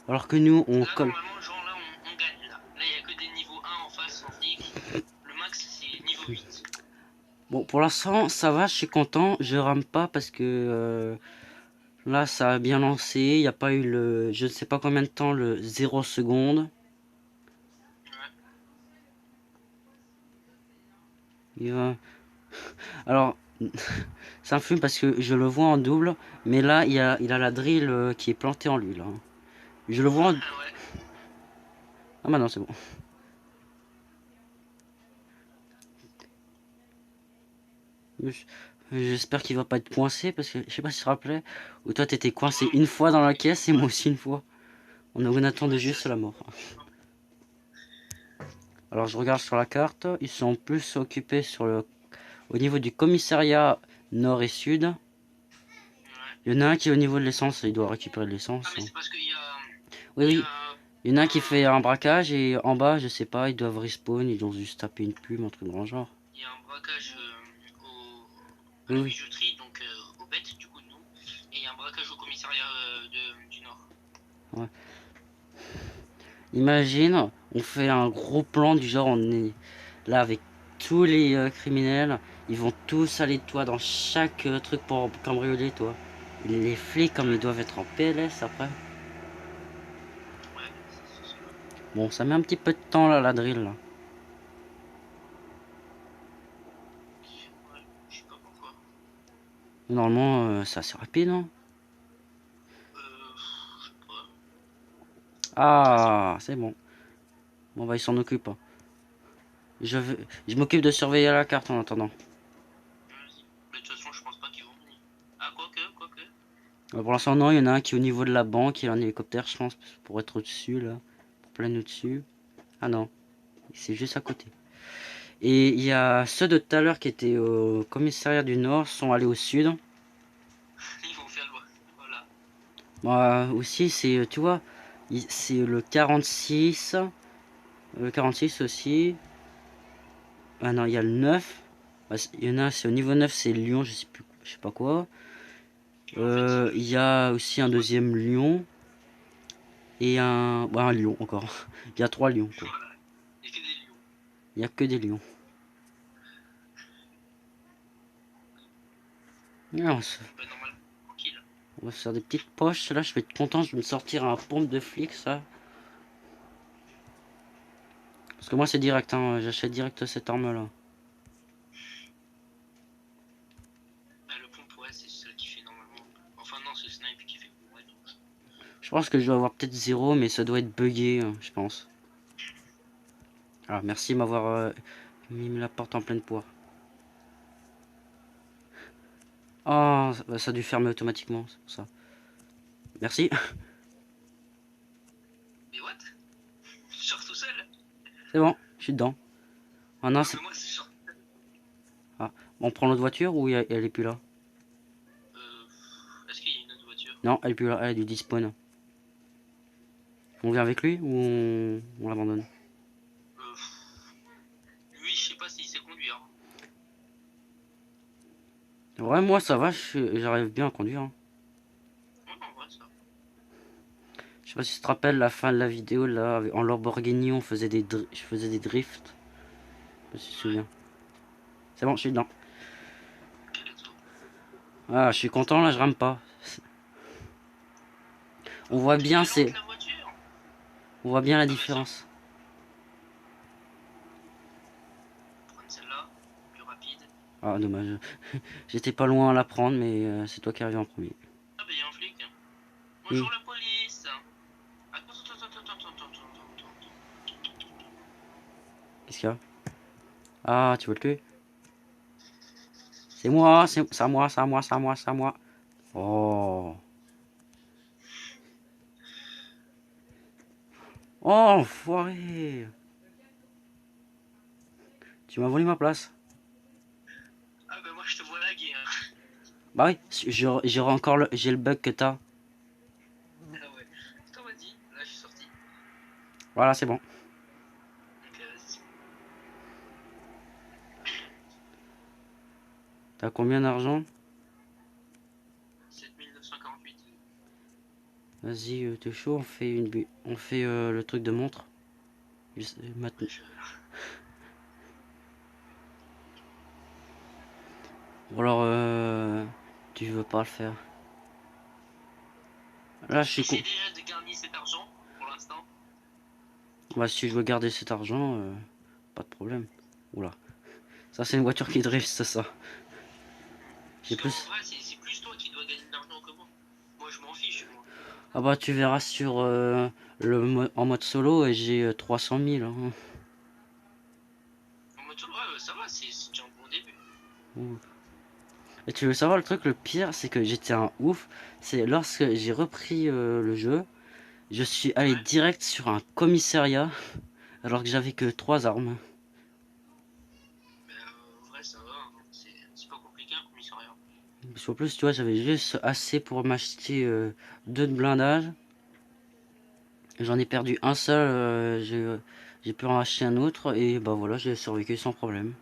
Alors que nous, on là, colle. normalement, genre là, on gagne, là. Là, il n'y a que des niveaux 1 en face, sans flic. Le max, c'est niveau 8. Bon, pour l'instant, ça va, je suis content. Je rame pas parce que là, ça a bien lancé. Il n'y a pas eu le... Je ne sais pas combien de temps, le 0 seconde. Ouais. Il va... Alors, ça me fume parce que je le vois en double. Mais là, il a la drill qui est plantée en lui, là. Je le vois en... Ouais. Ah bah non, c'est bon. J'espère qu'il va pas être coincé parce que je sais pas si tu te rappelais. Ou toi t'étais coincé une fois dans la caisse et moi aussi une fois. On attendait Ouais, ça, juste la mort. Alors je regarde sur la carte. Ils sont plus occupés sur au niveau du commissariat nord et sud. ouais. Il y en a un qui est au niveau de l'essence. Il doit récupérer de Ah, l'essence. mais c'est parce qu'il y a... Oui, Il y oui. a... Il y en a un qui fait un braquage et en bas, je sais pas, ils doivent respawn. Ils ont juste tapé une plume, un truc grand genre. Il y a un braquage à Oui, la oui. bijouterie, donc aux bêtes, du coup, de nous. Et il y a un braquage au commissariat du Nord. Ouais. Imagine, on fait un gros plan du genre, on est là avec tous les criminels, ils vont tous aller toi dans chaque truc pour cambrioler toi. Les flics comme ils doivent être en PLS après. Ouais, c'est sûr. Bon, ça met un petit peu de temps là la drill là. Ouais, je sais pas pourquoi. Normalement c'est assez rapide hein. Je sais pas. C'est bon. Ah, c'est bon. Bon bah ils s'en occupent, hein. Je m'occupe de surveiller la carte en attendant. Vas-y. Mais de toute façon, je pense pas qu'ils vont venir. Ah, quoique. Pour l'instant non, il y en a un qui est au niveau de la banque, il a un hélicoptère je pense pour être au-dessus là. Pour plein au-dessus. Ah non, c'est juste à côté. Et il y a ceux de tout à l'heure qui étaient au commissariat du Nord sont allés au sud. Ils vont faire le... Voilà. Moi aussi, c'est, tu vois, c'est le 46. Le 46 aussi. Ah non, il y a le 9. Bah, il y en a, c'est au niveau 9, c'est Lyon, je sais plus, je sais pas quoi. Mais en fait, Il y a aussi un deuxième Lyon. Et un, bah, un Lyon encore. Il y a 3 Lyons, quoi. voilà. Il y a que des lions. Il y a que des Lyons. Ah, Bah, normalement, tranquille. on va se faire des petites poches. Là, je vais être content, je vais me sortir un pompe de flic, ça. Parce que moi c'est direct, hein, j'achète direct cette arme là. Bah, le pompe, ouais, c'est celle qui fait normalement. Enfin, non, c'est le snipe qui fait. Ouais, donc. Je pense que je dois avoir peut-être 0, mais ça doit être buggé, je pense. Alors merci de m'avoir mis la porte en pleine poire. Oh, ça a dû fermer automatiquement, c'est pour ça. Merci. Mais what? Je sors tout seul? C'est bon, je suis dedans. Ah non, Non, c'est... mais moi, c'est sort. On prend l'autre voiture ou elle est plus là? Est-ce qu'il y a une autre voiture? Non, elle est plus là, elle est du despawn. On vient avec lui ou on l'abandonne? Lui, je sais pas s'il sait conduire. Ouais, moi ça va, j'arrive bien à conduire, hein. Ouais, en vrai, ça. Je sais pas si tu te rappelles la fin de la vidéo là, en Lamborghini on faisait je faisais des drifts. Je sais pas si tu te souviens. C'est bon, je suis dedans. Ok, let's go. Ah, je suis content là, je rame pas. On voit T'es bien, plus lente la voiture? on voit bien la Ah, vas-y, différence. prendre celle-là, plus rapide. Ah, dommage. J'étais pas loin à la prendre, mais c'est toi qui arrives en premier. Ah, bah, y'a un flic. Hmm. Bonjour la police. Attends, attends, attends, attends, attends, attends, attends, attends. Qu'est-ce qu'il y a? Ah, tu veux le tuer? C'est moi, c'est à moi, c'est à moi, c'est à moi, c'est à moi. Oh. Oh, enfoiré. Tu m'as volé ma place. Ah, bah, moi, je te vois laguer, hein. Bah oui, j'aurai encore j'ai le bug que t'as. Ah, ouais. Toi, vas-y. Là, je suis sorti. Voilà, c'est bon. Donc, vas-y. T'as combien d'argent? 7948. Vas-y, t'es chaud, on fait le truc de montre. Maintenant. Je... Ou alors, tu veux pas le faire. Là, je suis con. J'essaie déjà de garder cet argent pour l'instant. Bah, si je veux garder cet argent, pas de problème. Oula. Ça, c'est une voiture qui drift, c'est ça. J'ai Parce qu'en plus. vrai, c'est plus toi qui dois gagner de l'argent que moi. Moi, je m'en fiche, moi. Ah bah, tu verras sur en mode solo, et j'ai 300 000. Hein. En mode solo, ouais, ça va, c'est déjà un bon début. Ouh. Et tu veux savoir le truc, le pire, c'est que j'étais un ouf. C'est lorsque j'ai repris le jeu, je suis allé Ouais. direct sur un commissariat, alors que j'avais que 3 armes. Mais en vrai, ça va, hein. C'est pas compliqué un commissariat. Parce qu'en plus, tu vois, j'avais juste assez pour m'acheter 2 de blindage. J'en ai perdu un seul, j'ai pu en acheter un autre, et bah voilà, j'ai survécu sans problème.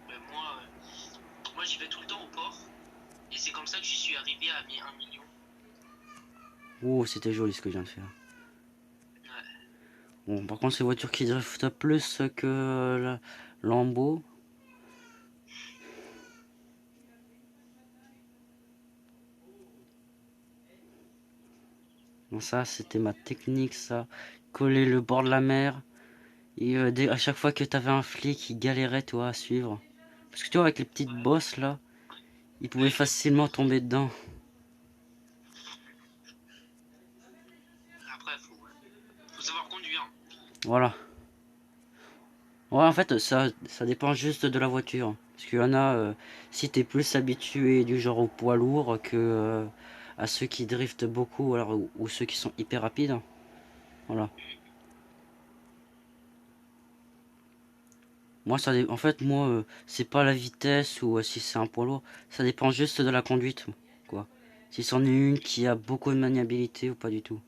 Mais moi j'y vais tout le temps au port. Et c'est comme ça que j'y suis arrivé à 1 million. Ouh, c'était joli ce que je viens de faire. Ouais. Bon, par contre, ces voitures qui driftent plus que la Lambo. Bon, ça, c'était ma technique, ça. Coller le bord de la mer. Et à chaque fois que t'avais un flic, il galérait, toi, à suivre. Parce que tu vois, avec les petites Ouais. bosses, là, il pouvait Avec les petites facilement bosses. tomber dedans. Après, faut savoir conduire. Voilà. Ouais, en fait, ça dépend juste de la voiture. Parce qu'il y en a, si t'es plus habitué du genre au poids lourd que à ceux qui driftent beaucoup, alors, ou ceux qui sont hyper rapides. Voilà. Moi, en fait, moi, c'est pas la vitesse ou si c'est un poids lourd. Ça dépend juste de la conduite, quoi. Si c'en est une qui a beaucoup de maniabilité ou pas du tout.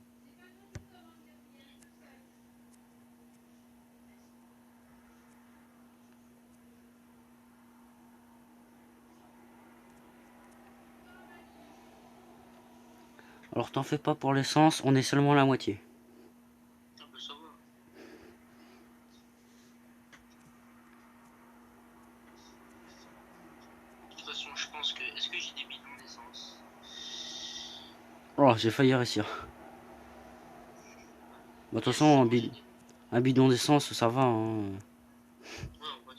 Alors, t'en fais pas pour l'essence, on est seulement à la moitié. Ah bah ça va. De toute façon, je pense que. Est-ce que j'ai des bidons d'essence? Oh, j'ai failli réussir. De toute façon, un bidon d'essence, ça va. Hein. Ouais, ouais.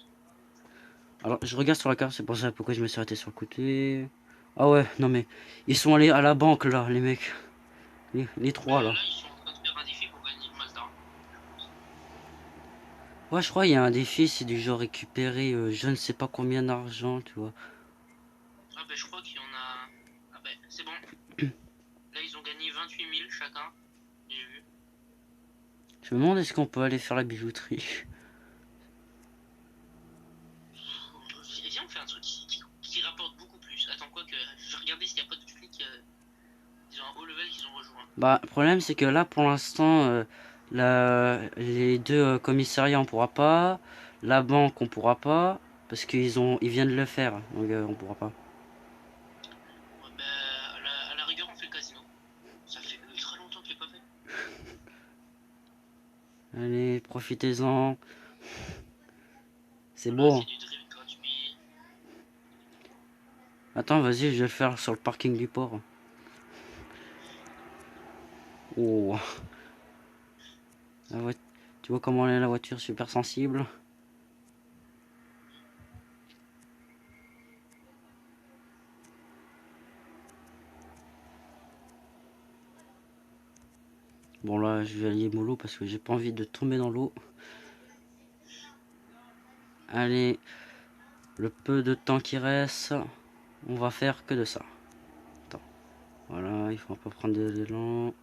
Alors, je regarde sur la carte, c'est pour ça pourquoi je me suis arrêté sur le côté. Ah ouais, non mais, ils sont allés à la banque là, les mecs. Les trois là. Là, ils sont en train de faire un défi pour gagner une Mazda. Ouais, je crois qu'il y a un défi, c'est du genre récupérer je ne sais pas combien d'argent, tu vois. Ah, je crois qu'il y en a. Ah, c'est bon. Là, ils ont gagné 28 000 chacun. J'ai vu. Je me demande est-ce qu'on peut aller faire la bijouterie. Viens, on fait un truc qui rapporte beaucoup plus. Attends, quoi que. Je vais regarder s'il n'y a pas de flics. Ils ont un haut level qu'ils ont rejoint. Bah, le problème c'est que là, pour l'instant, les deux commissariats on pourra pas. La banque on pourra pas. Parce ils viennent de le faire, donc on pourra pas. Ouais, à la rigueur, on fait le casino. Ça fait ultra longtemps que je l'ai pas fait. Allez, profitez-en. C'est Voilà, beau. c'est du drift gratuit. Attends, vas-y, je vais le faire sur le parking du port. Oh. Tu vois comment elle est la voiture, super sensible. Bon là, je vais allier mollo parce que j'ai pas envie de tomber dans l'eau. Allez, le peu de temps qui reste, on va faire que de ça. Attends. Voilà, il faut pas prendre de l'élan.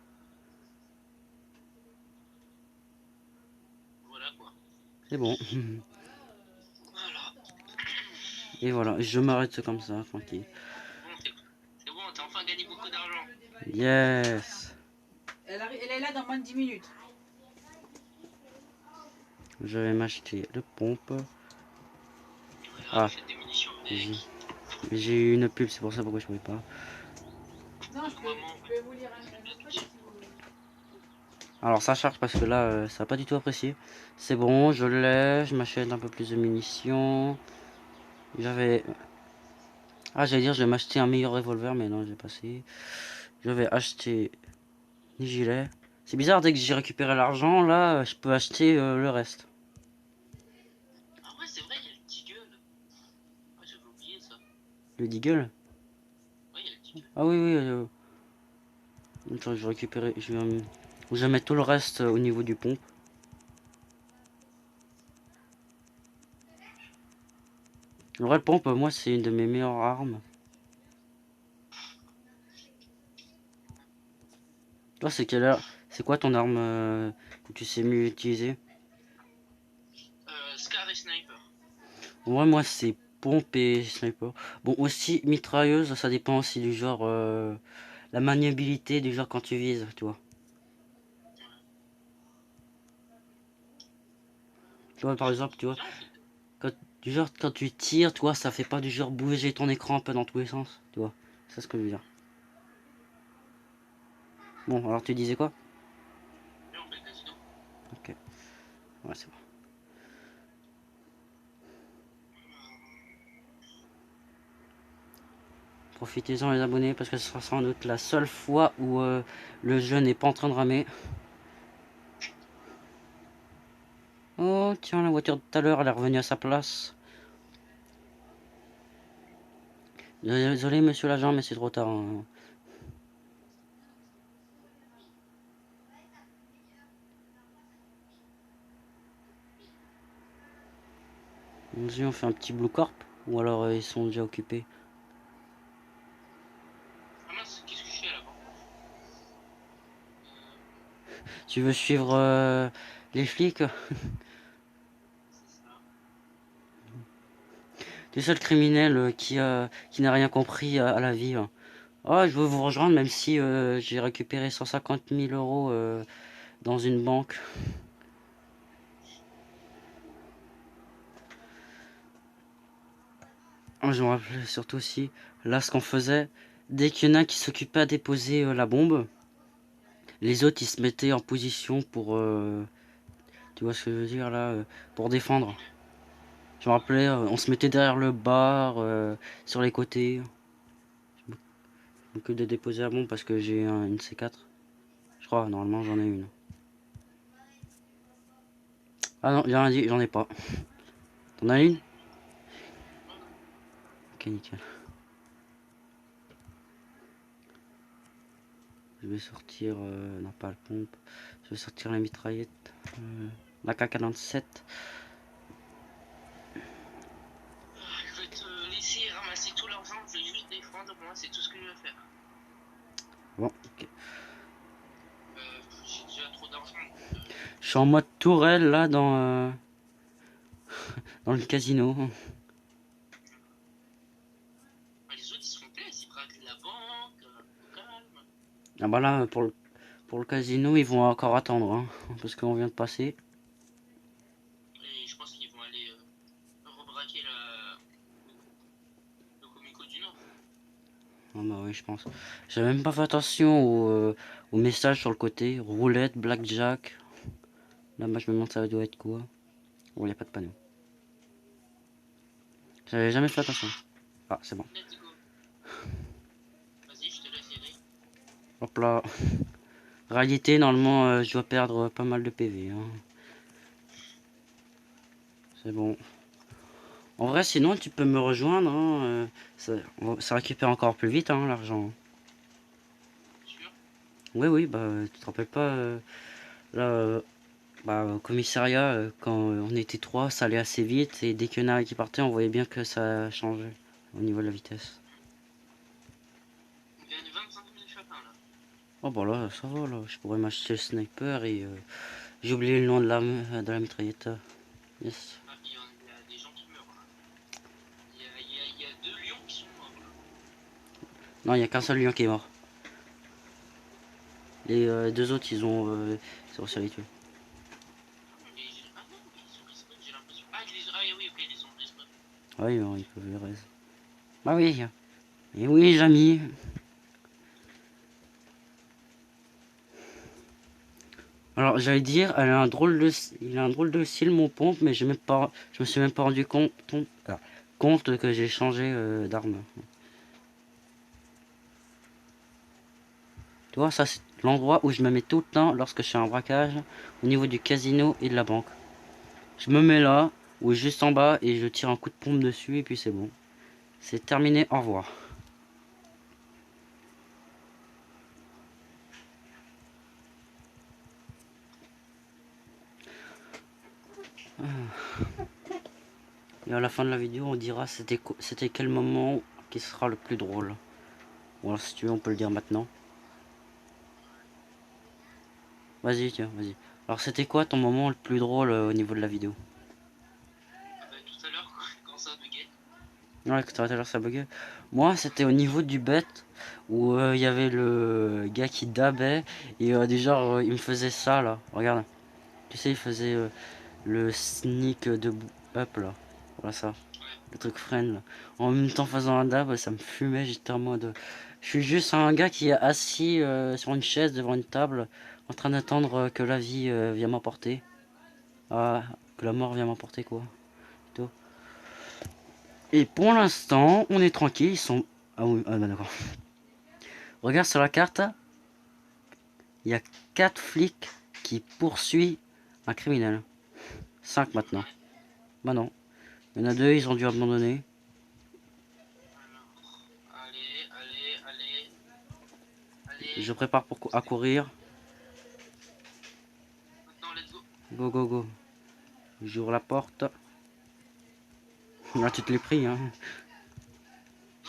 Voilà quoi. C'est bon. Voilà. Et voilà, je m'arrête comme ça, tranquille. Bon, c'est bon, t'as enfin gagné beaucoup d'argent. Yes. Elle est là dans moins de 10 minutes. Je vais m'acheter le pompe. Voilà, Ah, achète des munitions avec. j'ai eu une pub, c'est pour ça pourquoi je pouvais pas. Non, je Maman, peux vous lire un autre truc si vous voulez. Alors ça charge parce que là, ça n'a pas du tout apprécié. C'est bon, je l'ai, je m'achète un peu plus de munitions. J'avais... Ah, j'allais dire, je vais m'acheter un meilleur revolver, mais non, j'ai passé. Je vais acheter des gilets. C'est bizarre, dès que j'ai récupéré l'argent, là, je peux acheter le reste. ah ouais, c'est vrai, il y a le Deagle. Ouais, j'avais oublié ça. Le deagle? Ouais, il y a le Deagle. Ah oui, oui. Attends, je vais récupérer... je vais mettre tout le reste au niveau du pompe. Le vrai, le pompe, moi, c'est une de mes meilleures armes. Toi, c'est quoi ton arme que tu sais mieux utiliser? Scar et Sniper. En vrai, moi, c'est pompe et sniper. Bon, aussi, mitrailleuse, ça dépend aussi du genre... la maniabilité du genre quand tu vises, tu vois. Tu vois, par exemple, tu vois, Viens, on fait. du genre quand tu tires, tu vois, ça fait pas du genre bouger ton écran un peu dans tous les sens, tu vois. C'est ce que je veux dire. Bon, alors tu disais quoi? Viens, on fait le casino. Ok, ouais, c'est bon. Profitez-en les abonnés parce que ce sera sans doute la seule fois où le jeu n'est pas en train de ramer. Oh tiens, la voiture de tout à l'heure elle est revenue à sa place. Désolé monsieur l'agent mais c'est trop tard. Hein. Vas-y, on fait un petit blue corp ou alors ils sont déjà occupés. Ah mince, qu'est-ce que je fais là-bas? Tu veux suivre les flics? C'est ça. Tu es le seul criminel qui n'a rien compris à la vie. Hein. Oh, je veux vous rejoindre même si j'ai récupéré 150 000 euros dans une banque. Oh, je me rappelle surtout aussi, là ce qu'on faisait, dès qu'il y en a un qui s'occupait à déposer la bombe, les autres ils se mettaient en position pour, tu vois ce que je veux dire là, pour défendre. Je me rappelais, on se mettait derrière le bar, sur les côtés. Que de déposer la bombe parce que j'ai une C4. Je crois, normalement j'en ai une. Ah non, j'ai rien dit, j'en ai pas. T'en as une? Ok, nickel. Je vais sortir, non pas la pompe, je vais sortir la mitraillette, la K47. Je vais te laisser ramasser tout l'argent, je vais juste défendre, moi, c'est tout ce que je vais faire. Bon, ok. J'ai déjà trop d'argent. Je suis en mode tourelle là dans le casino. Les autres, ils se font plaisir, ils braquent la banque, au calme. Ah bah là, pour le casino, ils vont encore attendre, hein, parce qu'on vient de passer. Et je pense qu'ils vont aller rebraquer le Comico du Nord. Ah bah oui, je pense. J'avais même pas fait attention aux messages sur le côté. Roulette, blackjack. Là, moi, je me demande ça doit être quoi. Bon, il n'y a pas de panneau. J'avais jamais fait attention. Ah, c'est bon. Let's go. Vas-y, je te laisse y aller. Hop là. Réalité, normalement, je dois perdre pas mal de PV. Hein. C'est bon. En vrai, sinon, tu peux me rejoindre. Hein, ça récupère encore plus vite, hein, l'argent. Sûr. Oui, oui, bah, tu te rappelles pas, là, bah, au commissariat, quand on était trois, ça allait assez vite. Et dès qu'il y en a un qui partait, on voyait bien que ça changeait au niveau de la vitesse. On gagne 25 000 chacun là. Oh bah là, ça va, là. Je pourrais m'acheter le sniper et... j'ai oublié le nom de la mitraillette. Yes. Ah, il y a des gens qui meurent là. Il y a 2 lions qui sont morts là. Non, il n'y a qu'un seul lion qui est mort. Les deux autres, ils ont réussi à les tuer. Ah non, ils ont respawn, j'ai l'impression. Ah, oui, ok, ils ont respawn. Oui, non, ils peuvent les raise. Bah oui. Et oui, Jamy. Alors, j'allais dire, il a un drôle de style, mon pompe, mais je me suis même pas rendu compte que j'ai changé d'arme. Tu vois, ça, c'est l'endroit où je me mets tout le temps lorsque je fais un braquage au niveau du casino et de la banque. Je me mets là, ou juste en bas, et je tire un coup de pompe dessus, et puis c'est bon. C'est terminé, au revoir. Et à la fin de la vidéo, on dira c'était quel moment qui sera le plus drôle. Ou alors, si tu veux, on peut le dire maintenant. Vas-y, tiens, vas-y. Alors, c'était quoi ton moment le plus drôle au niveau de la vidéo? Ah bah tout à l'heure, quand ça buguait. Ouais, tout à l'heure, ça buguait. Moi, c'était au niveau du bet, où il y avait le gars qui dabait, et déjà, il me faisait ça, là. Regarde. Tu sais, il faisait le sneak de up, là. Voilà ça. Le truc freine, là. En même temps, faisant un dab, ça me fumait, j'étais en mode... Je suis juste un gars qui est assis sur une chaise devant une table, en train d'attendre que la vie vienne m'emporter. Ah, que la mort vienne m'emporter, quoi. Plutôt. Et pour l'instant, on est tranquille, ils sont... Ah oui, ah bah d'accord. Regarde sur la carte, il y a 4 flics qui poursuivent un criminel. 5 maintenant. Ouais. Bah non. Il y en a 2, ils ont dû abandonner. Alors, allez. Je prépare à courir. Maintenant, let's go. Go, go, go. J'ouvre la porte. Là, tu te l'es pris, hein. Ouais,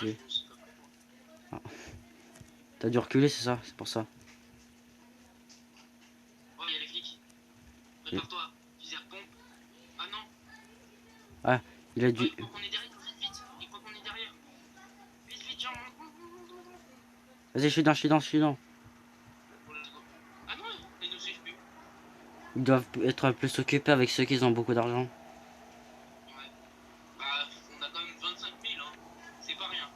J'ai- je pense que c'est pas pour moi. T'as dû reculer, c'est ça? C'est pour ça. Oh, il y a les flics. Prépare-toi. Fusil à pompe. Ah non. Ah, il a Oh, dû... il croit qu'on est derrière. Vite. Il croit qu'on est derrière. Vite, genre. Vas-y, je suis dedans. Oh, let's go. Ah non, ils nous suivent plus. Ils doivent être plus occupés avec ceux qui ont beaucoup d'argent. Ouais. Bah, on a quand même 25 000, hein. C'est pas rien.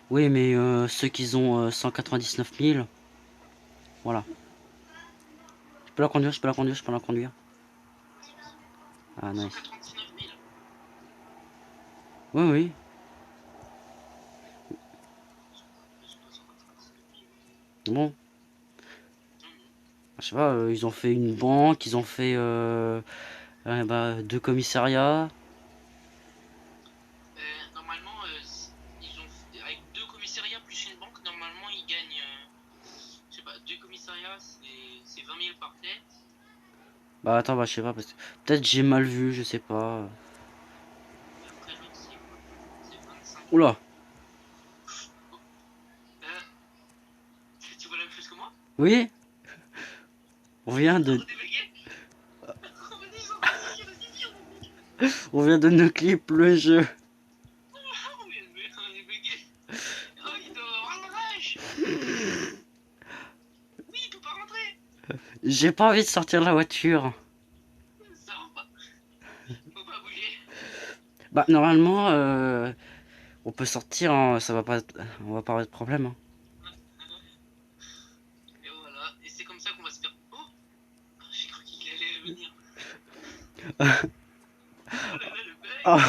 Oui, mais ceux qui ont 199 000... Voilà. Je peux la conduire. Ah, nice. 199 000. Oui, oui. Bon. Je sais pas, ils ont fait une banque, ils ont fait Bah, 2 commissariats. Normalement, ils ont avec 2 commissariats plus une banque, normalement ils gagnent, je sais pas, 2 commissariats c'est 20 000 par tête. Bah attends, bah je sais pas, parce que peut-être j'ai mal vu, je sais pas. Et après l'autre c'est quoi? C'est 25 000. Oula, Tu vois la même chose que moi? oui, on vient T'es en de, train de débugger? Vas-y, j'en ai dit, vas-y, dis, on vient de nous clip le jeu. on vient de débugger. Oh, il doit avoir le rage. Oui, il peut pas rentrer. J'ai pas envie de sortir de la voiture. Ça va pas. Faut pas bouger. Bah normalement, on peut sortir, hein, ça va pas, on va pas avoir de problème, hein. Et voilà, et c'est comme ça qu'on va se faire. Oh, j'ai cru qu'il allait venir. Oh là là, le bug. Oh,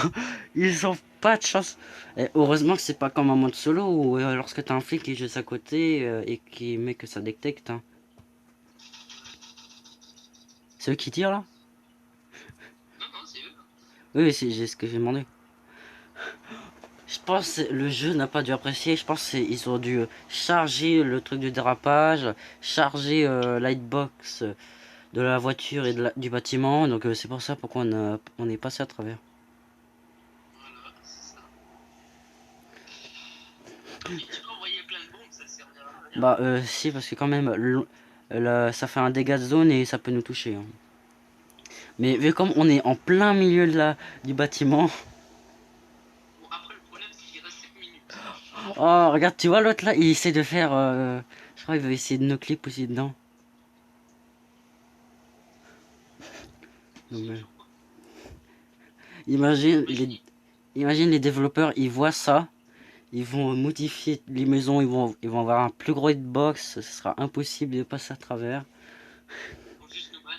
ils ont pas de chance. Et heureusement que c'est pas comme un mode solo où lorsque t'as un flic qui est juste à côté et qui met que ça détecte, hein. C'est eux qui tirent là? Non, non, c'est eux. Oui, c'est ce que j'ai demandé. Je pense que le jeu n'a pas dû apprécier. Je pense qu'ils ont dû charger le truc de dérapage, charger l'hitbox de la voiture et du bâtiment. Donc c'est pour ça pourquoi on est passé à travers. Voilà, c'est ça. Et tu peux envoyer plein de bombes, ça servira à rien. Bah si, parce que quand même, ça fait un dégât de zone et ça peut nous toucher, hein. Mais vu comme on est en plein milieu du bâtiment. Bon, après, le problème, c'est qu'il reste 7 minutes. Oh, regarde, tu vois l'autre là, il essaie de faire. Je crois qu'il veut essayer de nous clip aussi dedans. Non, mais- Imagine les, imagine les développeurs, ils voient ça. Ils vont modifier les maisons, ils vont avoir un plus gros hitbox, ce sera impossible de passer à travers. Ils vont juste nous ban.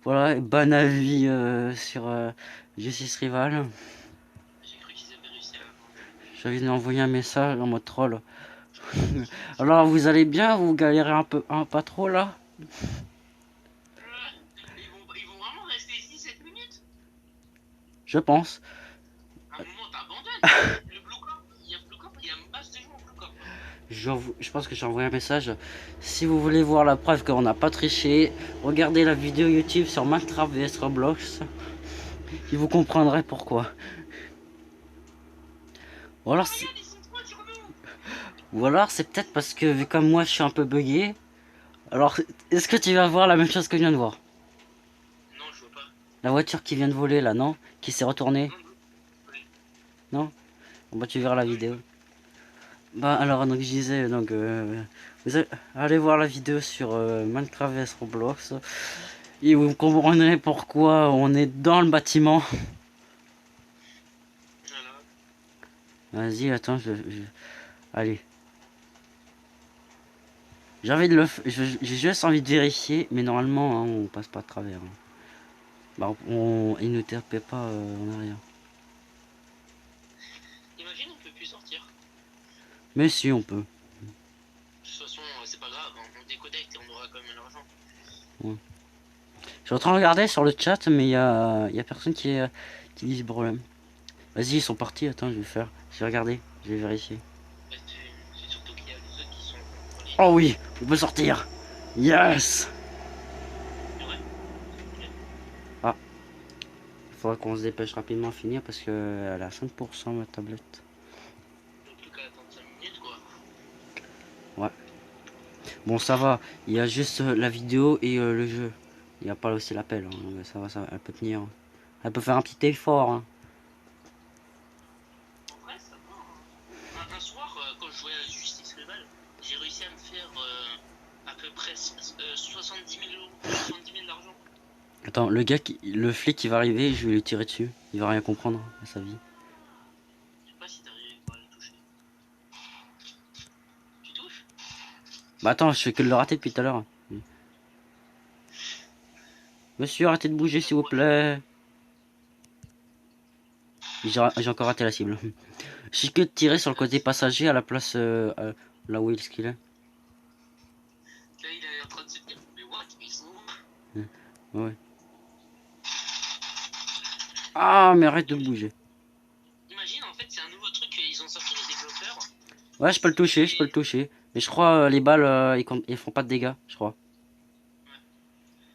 Voilà, ban à vie sur Justice Rival. J'ai cru qu'ils avaient réussi à l'avoir. J'avais envoyé un message en mode troll. Alors vous allez bien, vous galérez un peu, pas trop là? Ils vont vraiment rester ici 7 minutes? Je pense. À un moment, t'abandonnes. Le Blue Corp, il y a Blue Corp, il y a une base de joueurs Blue Corp. Je pense que j'ai envoyé un message. Si vous voulez voir la preuve qu'on n'a pas triché, regardez la vidéo YouTube sur Minecraft vs Roblox. Et vous comprendrez pourquoi. Ou alors, Regarde, ils sont 3 sur nous. c'est peut-être parce que vu comme moi je suis un peu bugué. Alors, est-ce que tu vas voir la même chose que je viens de voir? Non, je vois pas. La voiture qui vient de voler là, non? Qui s'est retournée? Non, non. Oui. Non? Bon, bah tu verras la vidéo. Bah alors, donc je disais, donc allez voir la vidéo sur Minecraft vs Roblox. Et vous comprendrez pourquoi on est dans le bâtiment. Voilà. Vas-y, attends, allez. J'ai envie de j'ai juste envie de vérifier, mais normalement, hein, on passe pas à travers, hein. Bah, il ne tapait pas en arrière. Imagine, on peut plus sortir. Mais si, on peut. De toute façon, c'est pas grave, hein, on déconnecte et on aura quand même l'argent. Je suis en train de regarder sur le chat, mais il y a personne qui dit ce problème. Vas-y, ils sont partis, attends, je vais faire. Je vais regarder, je vais vérifier. C'est surtout qu'il y a les autres qui sont en ligne. Oh oui, on peut sortir. Yes. C'est vrai? Ah, il faudra qu'on se dépêche rapidement à finir parce que elle a 5% ma tablette. Donc plus qu'à attendre 5 minutes, quoi. Ouais. Bon, ça va. Il y a juste la vidéo et le jeu. Il n'y a pas aussi l'appel, hein. Mais ça va, elle peut tenir. Elle peut faire un petit effort, hein. En vrai, ça va, hein. Un soir, quand je jouais à Justice Rival, j'ai réussi à me faire à peu près 70 000 euros, 70 000 d'argent. Attends, le flic qui va arriver, je vais lui tirer dessus. Il va rien comprendre à sa vie. Je sais pas si t'arrives à le toucher. Tu touches? Bah attends, je fais que le rater depuis tout à l'heure. Monsieur, arrêtez de bouger s'il vous plaît. J'ai encore raté la cible. J'ai que de tirer sur le côté passager à la place là où est-ce qu'il est. Là, il est en train de se dire, mais what? Ils sont où? Ouais. Ah, mais arrête de bouger. Imagine, en fait, c'est un nouveau truc qu'ils ont sorti les développeurs. Ouais, je peux le toucher, je peux le toucher. Mais je crois les balles, ils font pas de dégâts, je crois.